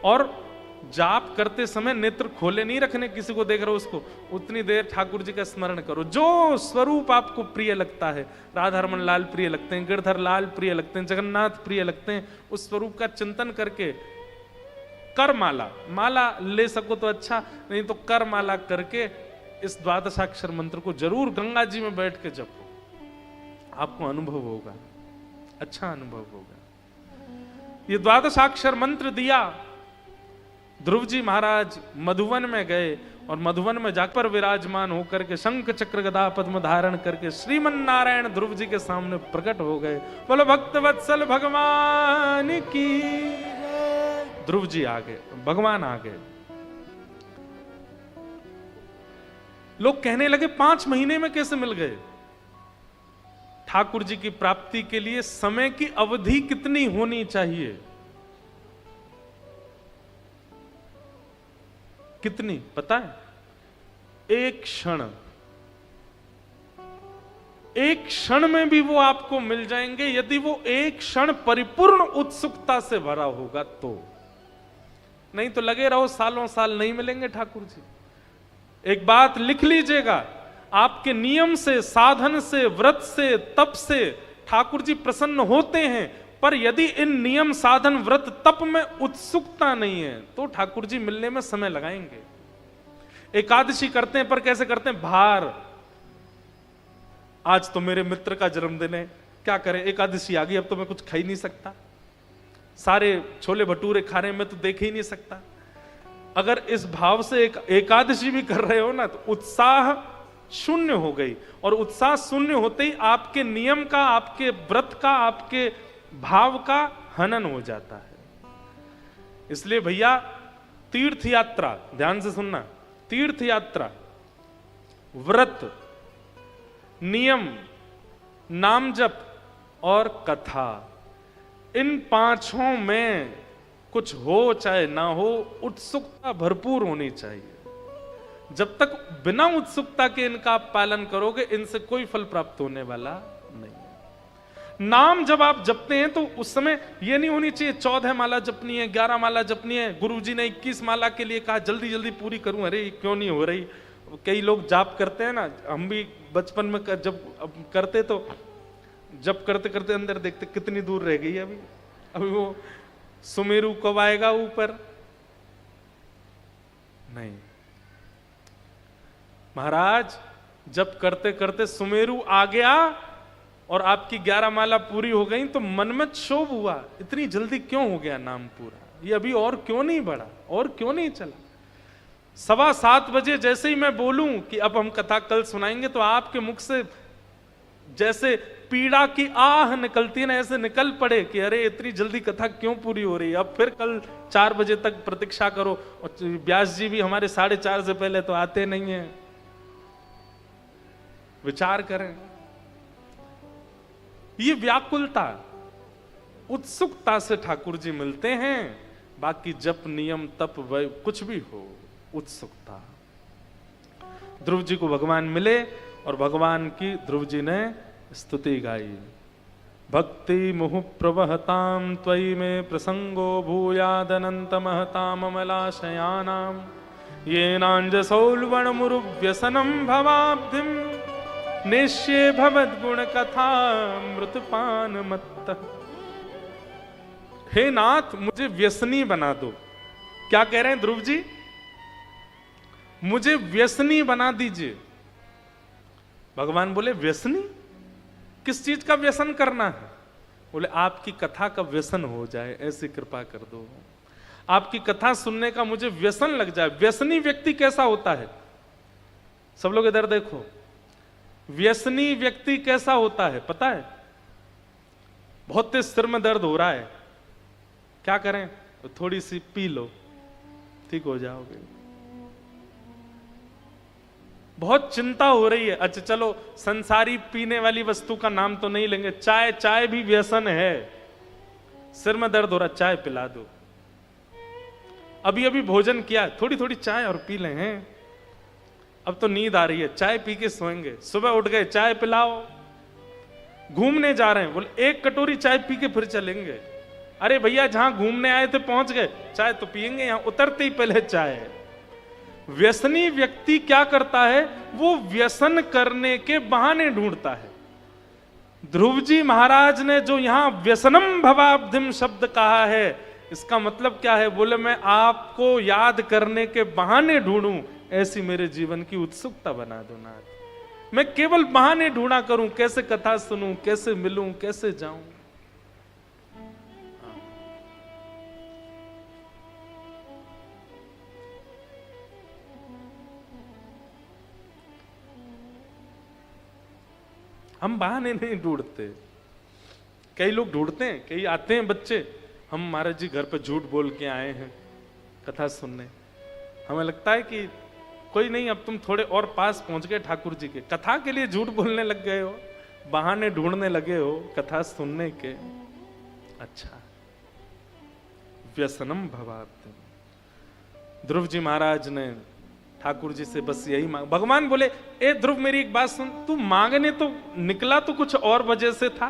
और जाप करते समय नेत्र खोले नहीं रखने, किसी को देख रहे हो उसको, उतनी देर ठाकुर जी का स्मरण करो। जो स्वरूप आपको प्रिय लगता है, राधा रमन लाल प्रिय लगते हैं, गिरधर लाल प्रिय लगते हैं, जगन्नाथ प्रिय लगते हैं, उस स्वरूप का चिंतन करके कर माला, माला ले सको तो अच्छा, नहीं तो कर माला करके इस 12 अक्षर मंत्र को जरूर गंगा जी में बैठ के जपो। आपको अनुभव होगा, अच्छा अनुभव होगा। ये 12 अक्षर मंत्र दिया। ध्रुव जी महाराज मधुवन में गए, और मधुवन में जाकर विराजमान होकर के शंख चक्र गदा पद्म धारण करके श्रीमन नारायण ध्रुव जी के सामने प्रकट हो गए। बोलो भक्त वत्सल भगवान की। ध्रुव जी आ गए, भगवान आ गए। लोग कहने लगे 5 महीने में कैसे मिल गए? ठाकुर जी की प्राप्ति के लिए समय की अवधि कितनी होनी चाहिए? कितनी पता है? एक क्षण, एक क्षण में भी वो आपको मिल जाएंगे, यदि वो एक क्षण परिपूर्ण उत्सुकता से भरा होगा तो। नहीं तो लगे रहो सालों साल नहीं मिलेंगे ठाकुर जी। एक बात लिख लीजिएगा, आपके नियम से, साधन से, व्रत से, तप से ठाकुर जी प्रसन्न होते हैं, पर यदि इन नियम, साधन, व्रत, तप में उत्सुकता नहीं है तो ठाकुर जी मिलने में समय लगाएंगे। एकादशी करते हैं, पर कैसे करते हैं? भार, आज तो मेरे मित्र का जन्मदिन है, क्या करें, एकादशी आ गई, अब तो मैं कुछ खा ही नहीं सकता, सारे छोले भटूरे खा रहे हैं, मैं तो देख ही नहीं सकता। अगर इस भाव से एकादशी भी कर रहे हो ना, तो उत्साह शून्य हो गई, और उत्साह शून्य होते ही आपके नियम का, आपके व्रत का, आपके भाव का हनन हो जाता है। इसलिए भैया तीर्थ यात्रा, ध्यान से सुनना, तीर्थ यात्रा, व्रत, नियम, नाम जप और कथा, इन 5 में कुछ हो चाहे ना हो, उत्सुकता भरपूर होनी चाहिए। जब तक बिना उत्सुकता के इनका आप पालन करोगे, इनसे कोई फल प्राप्त होने वाला नहीं है। नाम जब आप जपते हैं तो उस समय यह नहीं होनी चाहिए 14 माला जपनी है, 11 माला जपनी है, गुरुजी ने 21 माला के लिए कहा, जल्दी जल्दी पूरी करूं, अरे क्यों नहीं हो रही। कई लोग जाप करते हैं ना, हम भी बचपन में जब करते तो जब करते करते अंदर देखते कितनी दूर रह गई अभी वो सुमेरु कब आएगा ऊपर। नहीं महाराज, जब करते करते सुमेरु आ गया और आपकी 11 माला पूरी हो गई तो मन में क्षोभ हुआ, इतनी जल्दी क्यों हो गया नाम पूरा, ये अभी और क्यों नहीं बढ़ा, और क्यों नहीं चला। 7:15 बजे जैसे ही मैं बोलूं कि अब हम कथा कल सुनाएंगे, तो आपके मुख से जैसे पीड़ा की आह निकलती है ना, ऐसे निकल पड़े कि अरे इतनी जल्दी कथा क्यों पूरी हो रही है, अब फिर कल 4 बजे तक प्रतीक्षा करो। और व्यास जी भी हमारे 4:30 से पहले तो आते नहीं है। विचार करें, ये व्याकुलता, उत्सुकता से ठाकुर जी मिलते हैं। बाकी जप, नियम, तप, कुछ भी हो, उत्सुकता। ध्रुव जी को भगवान मिले और भगवान की ध्रुव जी ने स्तुति गाई। भक्ति मुहु प्रवहताम त्वयि में प्रसंगो भूयादनंत महताम अमलाशयानाम येनांजसौल्वण मुरुव्यसनम भवाब्धिम नेष्ये भवद्गुण कथा मृतपान मत्त। हे नाथ मुझे व्यसनी बना दो। क्या कह रहे हैं ध्रुव जी? मुझे व्यसनी बना दीजिए। भगवान बोले व्यसनी? किस चीज का व्यसन करना है? बोले आपकी कथा का व्यसन हो जाए, ऐसी कृपा कर दो। आपकी कथा सुनने का मुझे व्यसन लग जाए। व्यसनी व्यक्ति कैसा होता है? सब लोग इधर देखो, व्यसनी व्यक्ति कैसा होता है पता है? बहुत तेज सिर में दर्द हो रहा है, क्या करें? तो थोड़ी सी पी लो, ठीक हो जाओगे। बहुत चिंता हो रही है, अच्छा चलो संसारी पीने वाली वस्तु का नाम तो नहीं लेंगे, चाय, चाय भी व्यसन है। सिर में दर्द हो रहा, चाय पिला दो। अभी अभी भोजन किया, थोड़ी थोड़ी चाय और पी लें हैं। अब तो नींद आ रही है, चाय पी के सोएंगे। सुबह उठ गए, चाय पिलाओ। घूमने जा रहे हैं, बोले एक कटोरी चाय पी के फिर चलेंगे। अरे भैया जहां घूमने आए थे पहुंच गए, चाय तो पिएंगे, यहां उतरते ही पहले चाय। व्यसनी व्यक्ति क्या करता है? वो व्यसन करने के बहाने ढूंढता है। ध्रुव जी महाराज ने जो यहां व्यसनम भवाब्धिम शब्द कहा है, इसका मतलब क्या है? बोले मैं आपको याद करने के बहाने ढूंढूं, ऐसी मेरे जीवन की उत्सुकता बना दो नाथ। मैं केवल बहाने ढूंढा करूं, कैसे कथा सुनूं, कैसे मिलूं, कैसे जाऊं। हम बहाने नहीं ढूंढते। कई लोग ढूंढते हैं, कई आते हैं बच्चे, हम महाराज जी घर पे झूठ बोल के आए हैं कथा सुनने। हमें लगता है कि कोई नहीं, अब तुम थोड़े और पास पहुंच गए ठाकुर जी के, कथा के लिए झूठ बोलने लग गए हो, बहाने ढूंढने लगे हो कथा सुनने के। अच्छा, व्यसनम भवाब्धिम। ध्रुव जी महाराज ने ठाकुर जी से बस यही मांग। भगवान बोले ए ध्रुव मेरी एक बात सुन, तू मांगने तो निकला तो कुछ और वजह से था।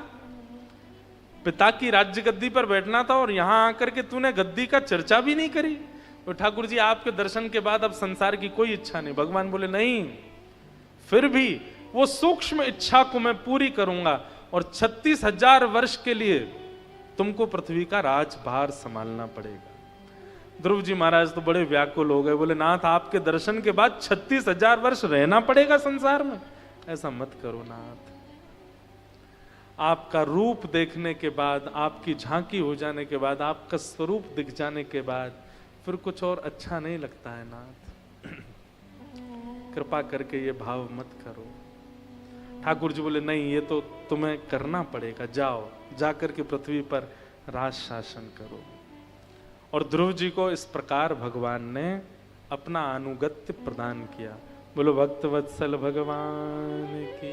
पिता की राज्य गद्दी पर बैठना था और यहां आकर के तूने गद्दी का चर्चा भी नहीं करी। तो ठाकुर जी आपके दर्शन के बाद अब संसार की कोई इच्छा नहीं। भगवान बोले नहीं, फिर भी वो सूक्ष्म इच्छा को मैं पूरी करूंगा और 36,000 वर्ष के लिए तुमको पृथ्वी का राजभार संभालना पड़ेगा। ध्रुव जी महाराज तो बड़े व्याकुल हो गए, बोले नाथ आपके दर्शन के बाद 36,000 वर्ष रहना पड़ेगा संसार में? ऐसा मत करो नाथ। आपका रूप देखने के बाद, आपकी झांकी हो जाने के बाद, आपका स्वरूप दिख जाने के बाद फिर कुछ और अच्छा नहीं लगता है नाथ। कृपा करके ये भाव मत करो। ठाकुर जी बोले नहीं, ये तो तुम्हें करना पड़ेगा, जाओ जाकर के पृथ्वी पर राज शासन करो। और ध्रुव जी को इस प्रकार भगवान ने अपना अनुगत्य प्रदान किया। बोलो भक्त वत्सल भगवान की।